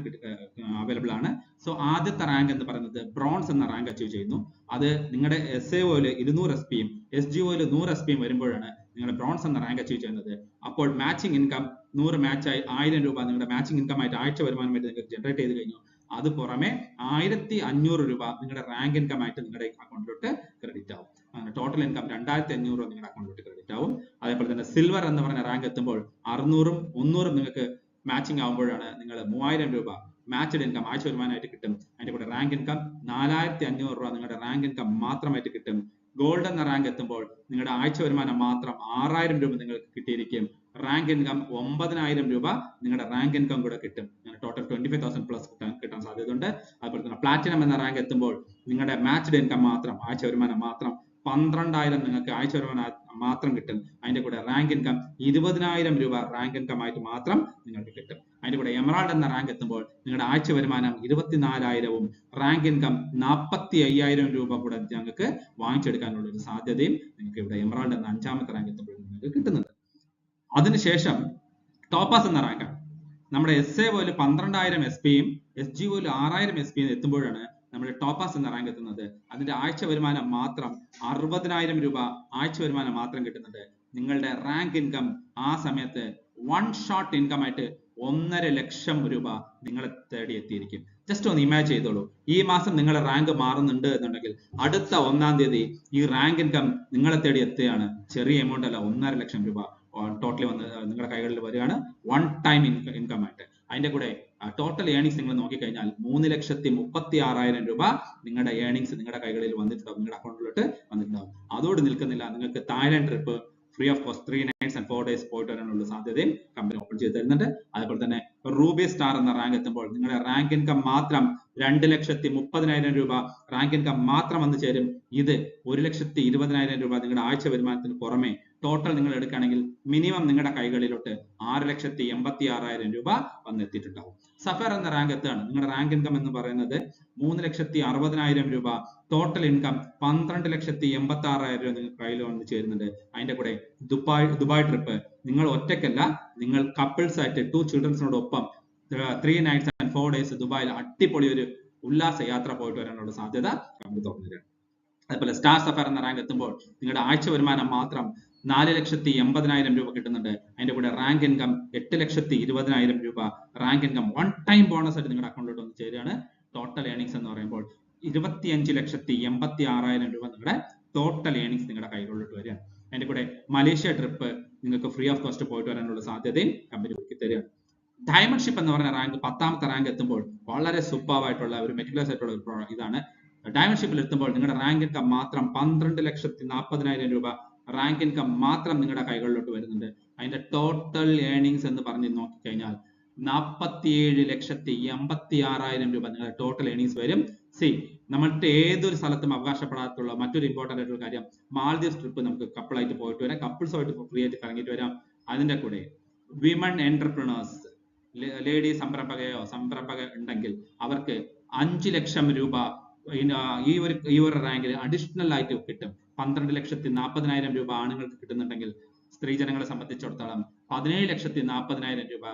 അവൈലബിൾ ആണ്. സോ ആദ്യത്തെ റാങ്ക് എന്ന് പറയുന്നത് ബ്രോൺസ് എന്ന റാങ്ക് അച്ചീവ് ചെയ്യുന്നു. അത് നിങ്ങളുടെ SAOയിൽ 200 SPയും SGOയിൽ 100 SPയും വരുമ്പോഴാണ് നിങ്ങൾ ബ്രോൺസ് എന്ന റാങ്ക് അച്ചീവ് ചെയ്യുന്നത്. അപ്പോൾ മാച്ചിങ് ഇൻകം 100 മാച്ചായി 1000 രൂപ നിങ്ങളുടെ മാച്ചിങ് ഇൻകം ആയിട്ട് ആഴ്ച വരുമാനമായിട്ട് നിങ്ങൾക്ക് ജനറേറ്റ് ചെയ്ത് കഴിഞ്ഞു. അത് പുറമെ 1500 രൂപ നിങ്ങളുടെ റാങ്ക് ഇൻകം ആയിട്ട് നിങ്ങളുടെ അക്കൗണ്ടിലോട്ട് ക്രെഡിറ്റ് ആവും. അങ്ങനെ ടോട്ടൽ ഇൻകം 2500 രൂപ നിങ്ങളുടെ അക്കൗണ്ടിലോട്ട് ക്രെഡിറ്റ് ആവും. അതേപോലെ തന്നെ സിൽവർ എന്ന് പറഞ്ഞ റാങ്ക് എത്തുമ്പോൾ 600ഉം 100ഉം നിങ്ങൾക്ക് മാച്ചിങ് ആവുമ്പോഴാണ് നിങ്ങൾ 3000 രൂപ മാച്ച്ഡ് ഇൻകം ആഴ്ച വരുമാനമായിട്ട് കിട്ടും. അതിന്റെ കൂടെ റാങ്ക് ഇൻകം 4500 രൂപ നിങ്ങളുടെ റാങ്ക് ഇൻകം മാത്രമായിട്ട് കിട്ടും. ഗോൾഡ് എന്ന റാങ്ക് എത്തുമ്പോൾ നിങ്ങളുടെ ആഴ്ച വരുമാനം മാത്രം 6000 രൂപ നിങ്ങൾക്ക് കിട്ടിയിരിക്കും. റാങ്ക് ഇൻകം 9000 രൂപ നിങ്ങളുടെ റാങ്ക് ഇൻകം കൂടെ കിട്ടും. അങ്ങനെ ടോട്ടൽ 25,000 പ്ലസ് കിട്ടാൻ സാധ്യതയുണ്ട്. അതുപോലെ തന്നെ പ്ലാറ്റിനം എന്ന റാങ്ക് എത്തുമ്പോൾ നിങ്ങളുടെ മാച്ച്ഡ് ഇൻകം മാത്രം ആഴ്ച വരുമാനം മാത്രം 12000 നിങ്ങൾക്ക് ആഴ്ച വരുമാനം മാത്രം കിട്ടും. അതിന്റെ കൂടെ റാങ്ക് ഇൻകം 20000 രൂപ റാങ്ക് ഇൻകം ആയിട്ട് മാത്രം നിങ്ങൾക്ക് കിട്ടും. അതിന്റെ കൂടെ എമറാൾഡ് എന്ന റാങ്ക് എത്തുമ്പോൾ നിങ്ങളുടെ ആഴ്ച വരുമാനം 24000ഉം റാങ്ക് ഇൻകം 45000 രൂപ കൂടെ ഞങ്ങൾക്ക് വാങ്ങിച്ചെടുക്കാനുള്ള ഒരു സാധ്യതയും നിങ്ങൾക്ക് ഇവിടെ എമറാൾഡ് എന്ന 5ാമത്തെ റാങ്ക് എത്തുമ്പോൾ നിങ്ങൾക്ക് കിട്ടുന്നുണ്ട്. അതിനുശേഷം ടോപ്പാസ് എന്ന റാങ്കാണ്. നമ്മുടെ SAOയിൽ 12000 SPയും SGOയിൽ 6000 SPയും എത്തുമ്പോഴാണ് നമ്മുടെ ടോപ്പാസ് എന്ന റാങ്ക് എത്തുന്നത്. അതിന്റെ ആഴ്ച വരുമാനം മാത്രം 60000 രൂപ ആഴ്ച വരുമാനം മാത്രം കിട്ടുന്നുണ്ട്. നിങ്ങളുടെ റാങ്ക് ഇൻകം ആ സമയത്ത് വൺ ഷോട്ട് ഇൻകം ആയിട്ട് 1.5 ലക്ഷം രൂപ നിങ്ങളെ തേടി എത്തിയിരിക്കും. ജസ്റ്റ് ഒന്ന് ഇമാജിൻ ചെയ്തോളൂ. ഈ മാസം നിങ്ങളുടെ റാങ്ക് മാറുന്നുണ്ട് എന്നുണ്ടെങ്കിൽ അടുത്ത 1-ാം തീയതി ഈ റാങ്ക് ഇൻകം നിങ്ങളെ തേടി എത്തുകയാണ്. ചെറിയ എമൗണ്ട് അല്ല, 1.5 ലക്ഷം രൂപ ടോട്ടലി വന്ന് നിങ്ങളുടെ കൈകളിൽ വരികയാണ്, വൺ ടൈം ഇൻകം ആയിട്ട്. അതിന്റെ കൂടെ ടോട്ടൽ ഏണിങ്സ് നിങ്ങൾ നോക്കിക്കഴിഞ്ഞാൽ 3,36,000 രൂപ നിങ്ങളുടെ ഏണിങ്സ് നിങ്ങളുടെ കൈകളിൽ വന്നിട്ടുണ്ടാവും, നിങ്ങളുടെ അക്കൗണ്ടിലോട്ട് വന്നിട്ടുണ്ടാവും. അതോട് നിൽക്കുന്നില്ല, നിങ്ങൾക്ക് Thailand trip free of cost 3 nights and 4 days പോയിട്ട് വരാനുള്ള സാധ്യതയും കമ്പനി ഓപ്പൺ ചെയ്ത് തരുന്നുണ്ട്. അതേപോലെ തന്നെ റൂബി സ്റ്റാർ എന്ന റാങ്ക് എത്തുമ്പോൾ നിങ്ങളുടെ റാങ്ക് ഇൻകം മാത്രം 2,30,000 രൂപ റാങ്ക് ഇൻകം മാത്രം വന്നു ചേരും. ഇത് 1,20,000 രൂപ നിങ്ങളുടെ ആഴ്ച വരുമാനത്തിന് പുറമെ ടോട്ടൽ നിങ്ങൾ എടുക്കുകയാണെങ്കിൽ മിനിമം നിങ്ങളുടെ കൈകളിലോട്ട് 6,86,000 രൂപ വന്നെത്തിയിട്ടുണ്ടാവും. സഫർ എന്ന റാങ്ക് എത്തുകയാണ്. നിങ്ങളുടെ റാങ്ക് ഇൻകം എന്ന് പറയുന്നത് 3,60,000 രൂപ, ടോട്ടൽ ഇൻകം 12,86,000 രൂപ നിങ്ങൾക്ക് കയ്യിൽ വന്ന് ചേരുന്നുണ്ട്. അതിന്റെ കൂടെ ദുബായ് ട്രിപ്പ് നിങ്ങൾ ഒറ്റയ്ക്കല്ല, നിങ്ങൾ കപ്പിൾസ് ആയിട്ട് 2 ചിൽഡ്രൻസിനോടൊപ്പം 3 nights and 4 days ദുബായിൽ അടിപൊളി ഒരു ഉല്ലാസ യാത്ര പോയിട്ട് വരാനുള്ള സാധ്യത കമ്പനി തുറന്നിട്ടുണ്ട്. അതേപോലെ സ്റ്റാർ സഫർ എന്ന റാങ്ക് എത്തുമ്പോൾ നിങ്ങളുടെ ആഴ്ച വരുമാനം മാത്രം 4,80,000 രൂപ കിട്ടുന്നുണ്ട്. അതിന്റെ കൂടെ റാങ്ക് ഇൻകം 8,20,000 രൂപ, rank income one time bonus ആയിട്ട് നിങ്ങളുടെ അക്കൗണ്ടിലോട്ട് വന്ന് ചേരുകയാണ്. ടോട്ടൽ ഏണിങ്സ് എന്ന് പറയുമ്പോൾ 25,86,000 രൂപ നിങ്ങളുടെ ടോട്ടൽ ഏണിങ്സ് നിങ്ങളുടെ കൈകളിലോട്ട് വരികയാണ്. അതിന്റെ കൂടെ മലേഷ്യ ട്രിപ്പ് നിങ്ങൾക്ക് ഫ്രീ ഓഫ് കോസ്റ്റ് പോയിട്ട് വരാനുള്ള സാധ്യതയും കമ്പനി ഒരുക്കി തരികയാണ്. ഡയമണ്ട് ഷിപ്പ് എന്ന് പറയുന്ന റാങ്ക് 10ാമത്തെ റാങ്ക് എത്തുമ്പോൾ വളരെ സൂപ്പർ ആയിട്ടുള്ള ഒരു മെറ്റിക്കുലസ് ആയിട്ടുള്ള ഒരു ഇതാണ്. ഡയമണ്ട് ഷിപ്പിൽ എത്തുമ്പോൾ നിങ്ങളുടെ റാങ്ക് ഇൻകം മാത്രം 12,40,000 രൂപ റാങ്ക് ഇൻകം മാത്രം നിങ്ങളുടെ കൈകളിലോട്ട് വരുന്നുണ്ട്. അതിന്റെ ടോട്ടൽ ഏണിങ്സ് എന്ന് പറഞ്ഞ് നോക്കിക്കഴിഞ്ഞാൽ 47,86,000 രൂപ നിങ്ങളുടെ ടോട്ടൽ ഏണിങ്സ് വരും. നമ്മൾക്ക് ഏതൊരു സ്ഥലത്തും അവകാശപ്പെടാത്തുള്ള മറ്റൊരു ഇമ്പോർട്ടന്റ് ആയിട്ടുള്ള കാര്യം, മാൽദീവ്സ് ട്രിപ്പ് നമുക്ക് കപ്പിളായിട്ട് പോയിട്ട് വരാം, കപ്പിൾസുമായിട്ട് ഫ്രീ ആയിട്ട് കറങ്ങിയിട്ട് വരാം. അതിന്റെ കൂടെ വിമൺ എന്റർപ്രണേഴ്സ്, ലേഡി സംരംഭക ഉണ്ടെങ്കിൽ അവർക്ക് 5 ലക്ഷം രൂപ ഈ ഒരു റാങ്കിൽ അഡീഷണൽ ആയിട്ട് കിട്ടും. 12,40,000 രൂപ ആണുങ്ങൾക്ക് കിട്ടുന്നുണ്ടെങ്കിൽ സ്ത്രീജനങ്ങളെ സംബന്ധിച്ചിടത്തോളം 17,40,000 രൂപ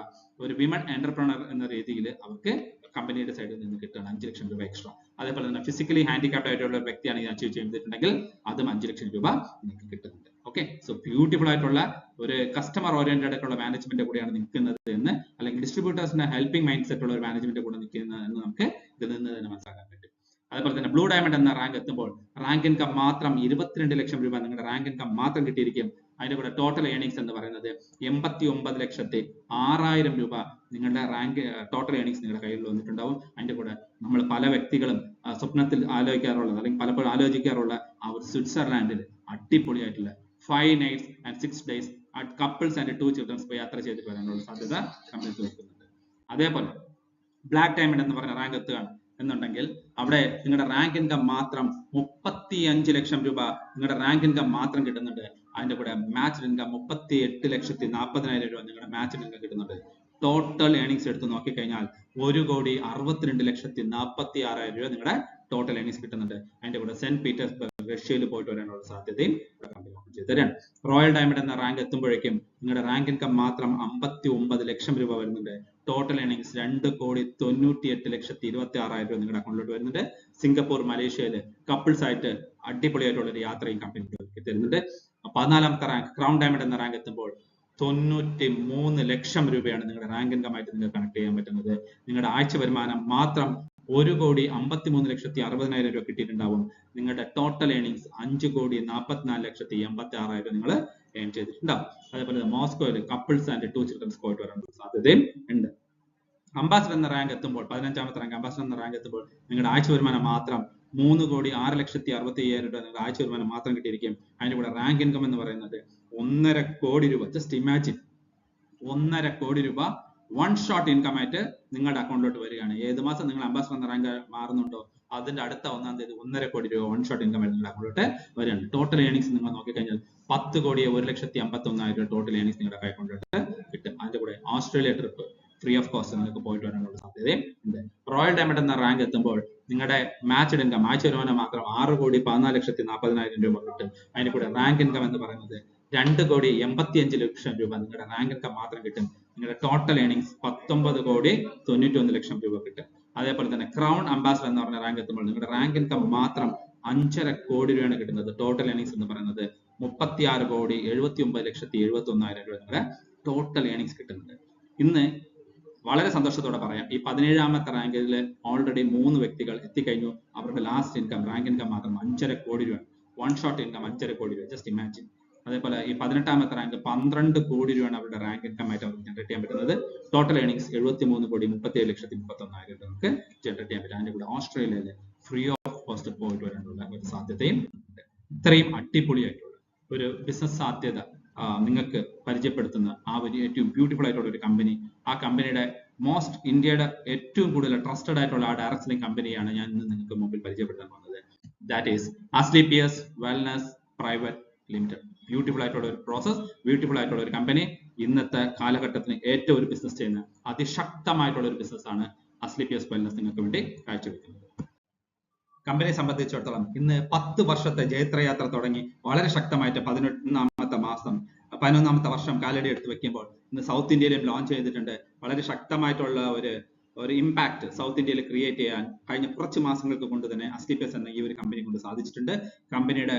ഒരു വിമൺ എന്റർപ്രണർ എന്ന രീതിയിൽ അവർക്ക് കമ്പനിയുടെ സൈഡിൽ നിന്ന് കിട്ടുകയാണ്, 5 ലക്ഷം രൂപ എക്സ്ട്രാ. അതേപോലെ തന്നെ ഫിസിക്കലി ഹാൻഡിക്യാപ്ഡ് ആയിട്ടുള്ള ഒരു വ്യക്തിയാണ് ഇത് അച്ചീവ് ചെയ്തിട്ടുണ്ടെങ്കിൽ അതും 5 ലക്ഷം രൂപ നിങ്ങൾക്ക് കിട്ടുന്നുണ്ട്. ഓക്കെ, സോ ബ്യൂട്ടിഫുൾ ആയിട്ടുള്ള ഒരു കസ്റ്റമർ ഓറിയന്റഡ് ആയിട്ടുള്ള മാനേജ്മെന്റ് കൂടെയാണ് നിൽക്കുന്നത് എന്ന്, അല്ലെങ്കിൽ ഡിസ്ട്രിബ്യൂട്ടേഴ്സിന്റെ ഹെൽപ്പിംഗ് മൈൻഡ് സെറ്റ് ഉള്ള ഒരു മാനേജ്മെന്റ് കൂടെ നിൽക്കുന്നത് എന്ന് നമുക്ക് ഇതിൽ നിന്ന് തന്നെ മനസ്സിലാക്കാൻ പറ്റും. അതേപോലെ തന്നെ ബ്ലൂ ഡയമണ്ട് എന്ന റാങ്ക് എത്തുമ്പോൾ റാങ്ക് ഇൻകം മാത്രം 22 ലക്ഷം രൂപ നിങ്ങളുടെ റാങ്ക് ഇൻകം മാത്രം കിട്ടിയിരിക്കും. അതിന്റെ കൂടെ ടോട്ടൽ ഏണിങ്സ് എന്ന് പറയുന്നത് 89,06,000 രൂപ നിങ്ങളുടെ റാങ്ക് ടോട്ടൽ ഏണിങ്സ് നിങ്ങളുടെ കയ്യിൽ വന്നിട്ടുണ്ടാവും. അതിന്റെ കൂടെ നമ്മൾ പല വ്യക്തികളും സ്വപ്നത്തിൽ ആലോചിക്കാറുള്ളത് അല്ലെങ്കിൽ പലപ്പോഴും ആലോചിക്കാറുള്ള ആ ഒരു സ്വിറ്റ്സർലാൻഡിൽ അടിപൊളിയായിട്ടുള്ള 5 nights and 6 days couples and 2 children's പോയി യാത്ര ചെയ്തിട്ട് വരാനുള്ള സാധ്യത കമ്പനി തീർക്കുന്നുണ്ട്. അതേപോലെ ബ്ലാക്ക് ഡയമണ്ട് എന്ന് പറഞ്ഞ റാങ്ക് എത്തുകയാണ് എന്നുണ്ടെങ്കിൽ അവിടെ നിങ്ങളുടെ റാങ്ക് ഇൻകം മാത്രം 35 ലക്ഷം രൂപ നിങ്ങളുടെ റാങ്ക് ഇൻകം മാത്രം കിട്ടുന്നുണ്ട്. അതിന്റെ കൂടെ മാച്ച് ഇൻകം 38,40,000 രൂപ നിങ്ങളുടെ മാച്ച് ഇൻകം കിട്ടുന്നുണ്ട്. ടോട്ടൽ ഏണിങ്സ് എടുത്ത് നോക്കിക്കഴിഞ്ഞാൽ 1,60,46,000 രൂപ നിങ്ങളുടെ ടോട്ടൽ ഏണിങ്സ് കിട്ടുന്നുണ്ട്. അതിന്റെ കൂടെ സെന്റ് പീറ്റേഴ്സ്ബർഗ് റഷ്യയിൽ പോയിട്ട് വരാനുള്ള സാധ്യതയും ചെയ്തു തരാണ്. റോയൽ ഡയമണ്ട് എന്ന റാങ്ക് എത്തുമ്പോഴേക്കും നിങ്ങളുടെ റാങ്ക് ഇൻകം മാത്രം 59 ലക്ഷം രൂപ വരുന്നുണ്ട്. ടോട്ടൽ ഏണിങ്സ് 2,98,26,000 രൂപ നിങ്ങളുടെ അക്കൗണ്ടിലോട്ട് വരുന്നുണ്ട്. സിംഗപ്പൂർ, മലേഷ്യയിൽ കപ്പിൾസ് ആയിട്ട് അടിപൊളിയായിട്ടുള്ള ഒരു യാത്രയും കമ്പനി തരുന്നുണ്ട്. 14ാമത്തെ റാങ്ക് ക്രൗൺ ഡയമണ്ട് എന്ന റാങ്ക് എത്തുമ്പോൾ 93 ലക്ഷം രൂപയാണ് നിങ്ങളുടെ റാങ്ക് ഇൻകം ആയിട്ട് നിങ്ങൾക്ക് കണക്ട് ചെയ്യാൻ പറ്റുന്നത്. നിങ്ങളുടെ ആഴ്ച വരുമാനം മാത്രം 1,53,60,000 രൂപ കിട്ടിയിട്ടുണ്ടാവും. നിങ്ങളുടെ ടോട്ടൽ ഏണിങ്സ് 5,44,86,000 നിങ്ങൾ ഏൺ ചെയ്തിട്ടുണ്ടാവും. അതേപോലെ മോസ്കോയിൽ കപ്പിൾസ് ആൻഡ് 2 ചിൽഡ്രൻസ് പോയിട്ട് വരാനുള്ള സാധ്യതയും ഉണ്ട്. അംബാസഡർ എന്ന റാങ്ക് എത്തുമ്പോൾ 15ാമത്തെ റാങ്ക് അംബാസഡർ എന്ന റാങ്ക് എത്തുമ്പോൾ നിങ്ങളുടെ ആഴ്ച വരുമാനം മാത്രം 3,06,60,000 രൂപ നിങ്ങളുടെ ആഴ്ച വരുമാനം മാത്രം കിട്ടിയിരിക്കും. അതിന്റെ കൂടെ റാങ്ക് ഇൻകം എന്ന് പറയുന്നത് 1.5 കോടി രൂപ. ജസ്റ്റ് ഇമാജിൻ, 1.5 കോടി രൂപ വൺ ഷോട്ട് ഇൻകം ആയിട്ട് നിങ്ങളുടെ അക്കൗണ്ടിലോട്ട് വരികയാണ്. ഏത് മാസം നിങ്ങൾ അംബാസഡർ എന്ന റാങ്ക് മാറുന്നുണ്ടോ അതിന്റെ അടുത്ത 1-ാം തീയതി 1.5 കോടി രൂപ വൺ ഷോട്ട് ഇൻകം ആയിട്ട് നിങ്ങളുടെ അക്കൗണ്ടിലോട്ട് വരികയാണ്. ടോട്ടൽ ഏണിങ്സ് നിങ്ങൾ നോക്കിക്കഴിഞ്ഞാൽ 10,01,51,000 രൂപ ടോട്ടൽ ഏണിങ്സ് നിങ്ങളുടെ അക്കൗണ്ടിലോട്ട് കിട്ടും. അതിന്റെ കൂടെ Australia trip free of cost നിങ്ങൾക്ക് പോയിട്ട് വരാനുള്ള സാധ്യതയും ഉണ്ട്. റോയൽ ഡയമണ്ട് എന്ന റാങ്ക് എത്തുമ്പോൾ നിങ്ങളുടെ മാച്ച് ഇൻകം ആഴ്ച വരുമാനം മാത്രം 6,14,40,000 രൂപ കിട്ടും. അതിന്റെ കൂടെ റാങ്ക് ഇൻകം എന്ന് പറയുന്നത് 2,85,00,000 രൂപ നിങ്ങളുടെ റാങ്ക് ഇൻകം മാത്രം കിട്ടും. നിങ്ങളുടെ ടോട്ടൽ ഏണിങ്സ് 19,91,00,000 രൂപ കിട്ടും. അതേപോലെ തന്നെ ക്രൗൺ അംബാസഡർ എന്ന് പറഞ്ഞ റാങ്ക് എത്തുമ്പോൾ നിങ്ങളുടെ റാങ്ക് ഇൻകം മാത്രം 5.5 കോടി രൂപയാണ് കിട്ടുന്നത്. ടോട്ടൽ ഏണിങ്സ് എന്ന് പറയുന്നത് 36,79,71,000 രൂപ നിങ്ങളുടെ ടോട്ടൽ ഏണിങ്സ് കിട്ടുന്നുണ്ട്. ഇന്ന് വളരെ സന്തോഷത്തോടെ പറയാം, ഈ 17ാമത്തെ റാങ്കിൽ ഓൾറെഡി 3 വ്യക്തികൾ എത്തിക്കഴിഞ്ഞു. അവരുടെ ലാസ്റ്റ് ഇൻകം റാങ്ക് ഇൻകം മാത്രം 5.5 കോടി രൂപ, വൺ ഷോട്ട് ഇൻകം 5.5 കോടി രൂപ. Just imagine. അതേപോലെ ഈ 18ാമത്തെ റാങ്ക് 12 കോടി രൂപയാണ് അവരുടെ റാങ്ക് ഇൻകം ആയിട്ട് അവർക്ക് ജനറേറ്റ് ചെയ്യാൻ പറ്റുന്നത്. ടോട്ടൽ ഏണിങ്സ് 73,37,31,000 രൂപ നമുക്ക് ജനറേറ്റ് ചെയ്യാൻ പറ്റും. അതിന്റെ കൂടെ ഓസ്ട്രേലിയയിൽ ഫ്രീ ഓഫ് കോസ്റ്റ് പോയിട്ട് വരാനുള്ള ഒരു സാധ്യതയും ഉണ്ട്. ഇത്രയും അടിപൊളിയായിട്ടുള്ള ഒരു ബിസിനസ് സാധ്യത നിങ്ങൾക്ക് പരിചയപ്പെടുത്തുന്ന ആ ഒരു ഏറ്റവും ബ്യൂട്ടിഫുൾ ആയിട്ടുള്ള ഒരു കമ്പനി, ആ കമ്പനിയുടെ ഇന്ത്യയുടെ ഏറ്റവും കൂടുതൽ ട്രസ്റ്റഡ് ആയിട്ടുള്ള ആ ഡയറക്ട് സെല്ലിംഗ് കമ്പനിയാണ് ഞാൻ ഇന്ന് നിങ്ങൾക്ക് മുമ്പിൽ പരിചയപ്പെടുത്താൻ പോകുന്നത്. That is Asclepius wellness private limited. Beautiful ആയിട്ടുള്ള ഒരു പ്രോസസ്, ബ്യൂട്ടിഫുൾ ആയിട്ടുള്ള ഒരു കമ്പനി. ഇന്നത്തെ കാലഘട്ടത്തിന് ഏറ്റവും ഒരു ബിസിനസ് ചെയ്യുന്ന അതിശക്തമായിട്ടുള്ള ഒരു ബിസിനസ് ആണ് അസ്ക്ലേപിയസ് വെൽനസ് നിങ്ങൾക്ക് വേണ്ടി കാഴ്ചവെക്കുന്നത്. കമ്പനിയെ സംബന്ധിച്ചിടത്തോളം ഇന്ന് 10 വർഷത്തെ ജൈത്രയാത്ര തുടങ്ങി വളരെ ശക്തമായിട്ട് 11ാമത്തെ വർഷം കാലടി എടുത്ത് വെക്കുമ്പോൾ ഇന്ന് സൗത്ത് ഇന്ത്യയിലും ലോഞ്ച് ചെയ്തിട്ടുണ്ട്. വളരെ ശക്തമായിട്ടുള്ള ഒരു ഇമ്പാക്ട് സൗത്ത് ഇന്ത്യയിൽ ക്രിയേറ്റ് ചെയ്യാൻ കഴിഞ്ഞ കുറച്ച് മാസങ്ങൾക്ക് കൊണ്ട് തന്നെ അസ്ക്ലേപിയസ് എന്ന ഈ ഒരു കമ്പനി കൊണ്ട് സാധിച്ചിട്ടുണ്ട്. കമ്പനിയുടെ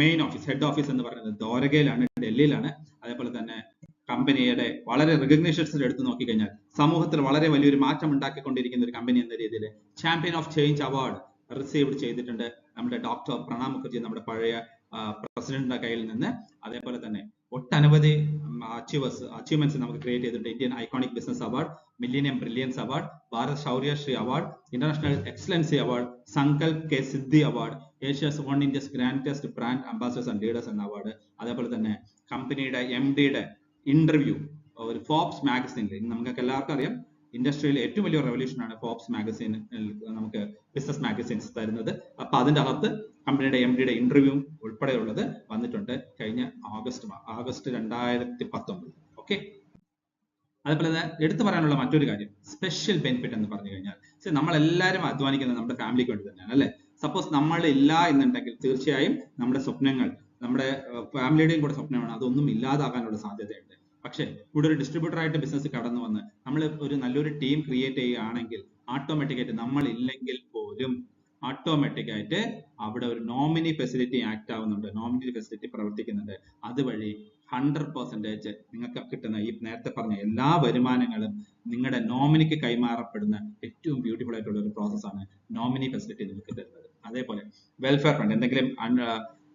മെയിൻ ഓഫീസ്, ഹെഡ് ഓഫീസ് എന്ന് പറയുന്നത് ദ്വാരകയിലാണ്, ഡൽഹിയിലാണ്. അതേപോലെ തന്നെ കമ്പനിയുടെ വളരെ റെക്കഗ്നേഷൻസ് എടുത്ത് നോക്കിക്കഴിഞ്ഞാൽ സമൂഹത്തിൽ വളരെ വലിയൊരു മാറ്റം ഉണ്ടാക്കിക്കൊണ്ടിരിക്കുന്ന ഒരു കമ്പനി എന്ന രീതിയിൽ champion of change award receive ചെയ്തിട്ടുണ്ട് നമ്മുടെ ഡോക്ടർ പ്രണാബ് മുഖർജി, നമ്മുടെ പഴയ പ്രസിഡന്റിന്റെ കയ്യിൽ നിന്ന്. അതേപോലെ തന്നെ ഒട്ടനവധി അച്ചീവ്മെന്റ്സ് നമുക്ക് ക്രിയേറ്റ് ചെയ്തിട്ടുണ്ട്. Indian iconic business award, millennium brilliance award, Bharat Shauryashree award, international excellency award, Sankalp ke Siddhi award, Asia's one India's grandest brand ambassadors and leaders എന്ന അവാർഡ്. അതേപോലെ തന്നെ കമ്പനിയുടെ MD-യുടെ ഇന്റർവ്യൂ ഒരു ഫോബ്സ് മാഗസിനിൽ, നമുക്ക് എല്ലാവർക്കും അറിയാം ഇൻഡസ്ട്രിയിൽ ഏറ്റവും വലിയ റെവല്യൂഷനാണ് ഫോബ്സ് മാഗസിൻ നമുക്ക് ബിസിനസ് മാഗസിൻസ് തരുന്നത്. അപ്പൊ അതിന്റെ അകത്ത് കമ്പനിയുടെ MD-യുടെ ഇന്റർവ്യൂ ഉൾപ്പെടെയുള്ളത് വന്നിട്ടുണ്ട് കഴിഞ്ഞ ആഗസ്റ്റ് 2019. ഓക്കെ. അതേപോലെ എടുത്തു പറയാനുള്ള മറ്റൊരു കാര്യം സ്പെഷ്യൽ ബെനിഫിറ്റ് എന്ന് പറഞ്ഞു കഴിഞ്ഞാൽ, നമ്മളെല്ലാവരും അധ്വാനിക്കുന്നത് നമ്മുടെ ഫാമിലിക്ക് വേണ്ടി തന്നെയാണ് അല്ലെ. സപ്പോസ് നമ്മൾ ഇല്ല എന്നുണ്ടെങ്കിൽ തീർച്ചയായും നമ്മുടെ സ്വപ്നങ്ങൾ, നമ്മുടെ ഫാമിലിയുടെയും കൂടെ സ്വപ്നമാണ്, അതൊന്നും ഇല്ലാതാകാനുള്ള സാധ്യതയുണ്ട്. പക്ഷെ ഇവിടെ ഒരു ഡിസ്ട്രിബ്യൂട്ടർ ആയിട്ട് ബിസിനസ് കടന്നു വന്ന് നമ്മൾ ഒരു നല്ലൊരു ടീം ക്രിയേറ്റ് ചെയ്യുകയാണെങ്കിൽ ഓട്ടോമാറ്റിക്കായിട്ട് നമ്മൾ ഇല്ലെങ്കിൽ പോലും ഓട്ടോമാറ്റിക്കായിട്ട് അവിടെ ഒരു നോമിനി ഫെസിലിറ്റി ആക്ട് ആവുന്നുണ്ട്, നോമിനി ഫെസിലിറ്റി പ്രവർത്തിക്കുന്നുണ്ട്. അതുവഴി 100% നിങ്ങൾക്ക് കിട്ടുന്ന ഈ നേരത്തെ പറഞ്ഞ എല്ലാ വരുമാനങ്ങളും നിങ്ങളുടെ നോമിനിക്ക് കൈമാറപ്പെടുന്ന ഏറ്റവും ബ്യൂട്ടിഫുൾ ആയിട്ടുള്ള ഒരു പ്രോസസ്സാണ് നോമിനി ഫെസിലിറ്റി നിങ്ങൾക്ക് തരുന്നത്. അതേപോലെ വെൽഫെയർ ഫണ്ട്,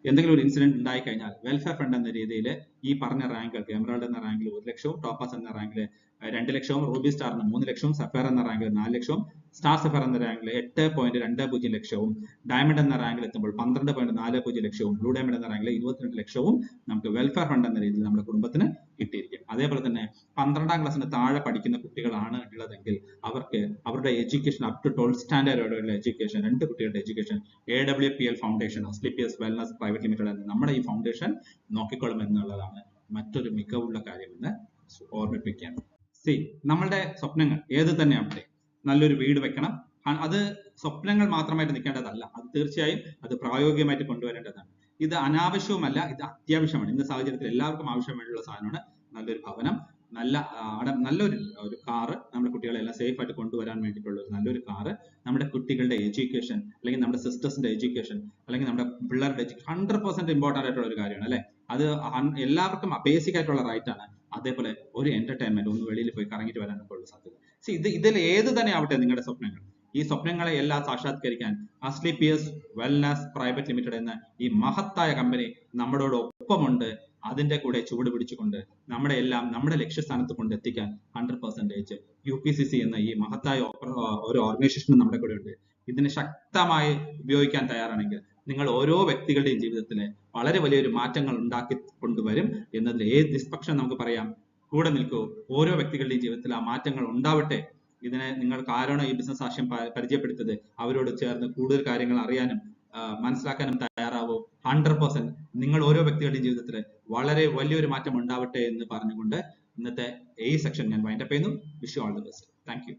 എന്തെങ്കിലും ഒരു ഇൻസിഡന്റ് ഉണ്ടായി കഴിഞ്ഞാൽ വെൽഫെയർ ഫണ്ട് എന്ന രീതിയിൽ ഈ പറഞ്ഞ റാങ്കുകൾക്ക് എമറാൾഡ് എന്ന റാങ്കിൽ 1 ലക്ഷവും, ടോപ്പാസ് എന്ന റാങ്കിൽ 2 ലക്ഷവും, റൂബി സ്റ്റാറിന് 3 ലക്ഷവും, സഫയർ എന്ന റാങ്കിൽ 4 ലക്ഷവും, സ്റ്റാർ സഫയർ എന്ന റാങ്കിൽ 8.20 ലക്ഷവും, ഡയമണ്ട് എന്ന റാങ്കിൽ എത്തുമ്പോൾ 12.40 ലക്ഷവും, ബ്ലൂ ഡയമണ്ട് എന്ന റാങ്കിൽ 22 ലക്ഷവും നമുക്ക് വെൽഫെയർ ഫണ്ട് എന്ന രീതിയിൽ നമ്മുടെ കുടുംബത്തിന് കിട്ടിയിരിക്കും. അതേപോലെ തന്നെ 12ാം ക്ലാസ്സിന് താഴെ പഠിക്കുന്ന കുട്ടികളാണ് ഉള്ളതെങ്കിൽ അവർക്ക് അവരുടെ എഡ്യൂക്കേഷൻ അപ് ടു 12th സ്റ്റാൻഡേർഡോടെയുള്ള എഡ്യൂക്കേഷൻ, 2 കുട്ടികളുടെ education AWPL foundation, Asclepius wellness private limited എന്ന നമ്മുടെ ഈ ഫൗണ്ടേഷൻ നോക്കിക്കൊള്ളും എന്നുള്ളതാണ് മറ്റൊരു മികവുള്ള കാര്യമെന്ന് ഓർമ്മിപ്പിക്കുകയാണ്. നമ്മളുടെ സ്വപ്നങ്ങൾ ഏത് തന്നെ ആവട്ടെ, നല്ലൊരു വീട് വെക്കണം, അത് സ്വപ്നങ്ങൾ മാത്രമായിട്ട് നിൽക്കേണ്ടതല്ല, അത് തീർച്ചയായും അത് പ്രായോഗികമായിട്ട് കൊണ്ടുവരേണ്ടതാണ്. ഇത് അനാവശ്യവുമല്ല, ഇത് അത്യാവശ്യമാണ്. ഇന്ന സാഹചര്യത്തിൽ എല്ലാവർക്കും ആവശ്യമായിട്ടുള്ള സാധനമാണ് നല്ലൊരു ഭവനം, നല്ലൊരു കാറ്, നമ്മുടെ കുട്ടികളെ എല്ലാം സേഫ് ആയിട്ട് കൊണ്ടുവരാൻ വേണ്ടിയിട്ടുള്ള ഒരു നല്ലൊരു കാറ്, നമ്മുടെ കുട്ടികളുടെ എഡ്യൂക്കേഷൻ, അല്ലെങ്കിൽ നമ്മുടെ സിസ്റ്റേഴ്സിന്റെ എഡ്യൂക്കേഷൻ, അല്ലെങ്കിൽ നമ്മുടെ പിള്ളേരുടെ എഡ്യൂക്കേഷൻ 100% ഇമ്പോർട്ടന്റ് ആയിട്ടുള്ള ഒരു കാര്യമാണ് അല്ലെ. അത് എല്ലാവർക്കും ബേസിക് ആയിട്ടുള്ള റൈറ്റ് ആണ്. അതേപോലെ ഒരു എന്റർടൈൻമെന്റ്, ഒന്ന് വെളിയിൽ പോയി കറങ്ങിയിട്ട് വരാനൊക്കെ ഉള്ള സാധ്യത. ഇതിൽ ഏത് തന്നെ ആവട്ടെ നിങ്ങളുടെ സ്വപ്നങ്ങൾ, ഈ സ്വപ്നങ്ങളെ എല്ലാം സാക്ഷാത്കരിക്കാൻ അസ്ക്ലേപ്പിയസ് വെൽനസ് പ്രൈവറ്റ് ലിമിറ്റഡ് എന്ന ഈ മഹത്തായ കമ്പനി നമ്മളോടൊപ്പമുണ്ട്. അതിന്റെ കൂടെ ചുവട് പിടിച്ചുകൊണ്ട് നമ്മുടെ ലക്ഷ്യസ്ഥാനത്ത് കൊണ്ടെത്തിക്കാൻ 100% UPCC എന്ന ഈ മഹത്തായ ഒരു ഓർഗനൈസേഷൻ നമ്മുടെ കൂടെ ഉണ്ട്. ഇതിനെ ശക്തമായി ഉപയോഗിക്കാൻ തയ്യാറാണെങ്കിൽ നിങ്ങൾ ഓരോ വ്യക്തികളുടെയും ജീവിതത്തിൽ വളരെ വലിയൊരു മാറ്റങ്ങൾ ഉണ്ടാക്കി കൊണ്ടുവരും എന്നതിൽ ഏത് നിഷ്പക്ഷം നമുക്ക് പറയാം. കൂടെ നിൽക്കൂ, ഓരോ വ്യക്തികളുടെയും ജീവിതത്തിൽ ആ മാറ്റങ്ങൾ ഉണ്ടാവട്ടെ. ഇതിനെ നിങ്ങൾക്ക് ആരാണോ ഈ ബിസിനസ് ആശയം പരിചയപ്പെടുത്തത് അവരോട് ചേർന്ന് കൂടുതൽ കാര്യങ്ങൾ അറിയാനും മനസ്സിലാക്കാനും തയ്യാറാവൂ. 100% നിങ്ങൾ ഓരോ വ്യക്തികളുടെയും ജീവിതത്തിൽ വളരെ വലിയൊരു മാറ്റം ഉണ്ടാവട്ടെ എന്ന് പറഞ്ഞുകൊണ്ട് ഇന്നത്തെ ഈ സെക്ഷൻ ഞാൻ വൈൻഡപ്പ് ചെയ്യുന്നു. Wish you all the best. Thank you.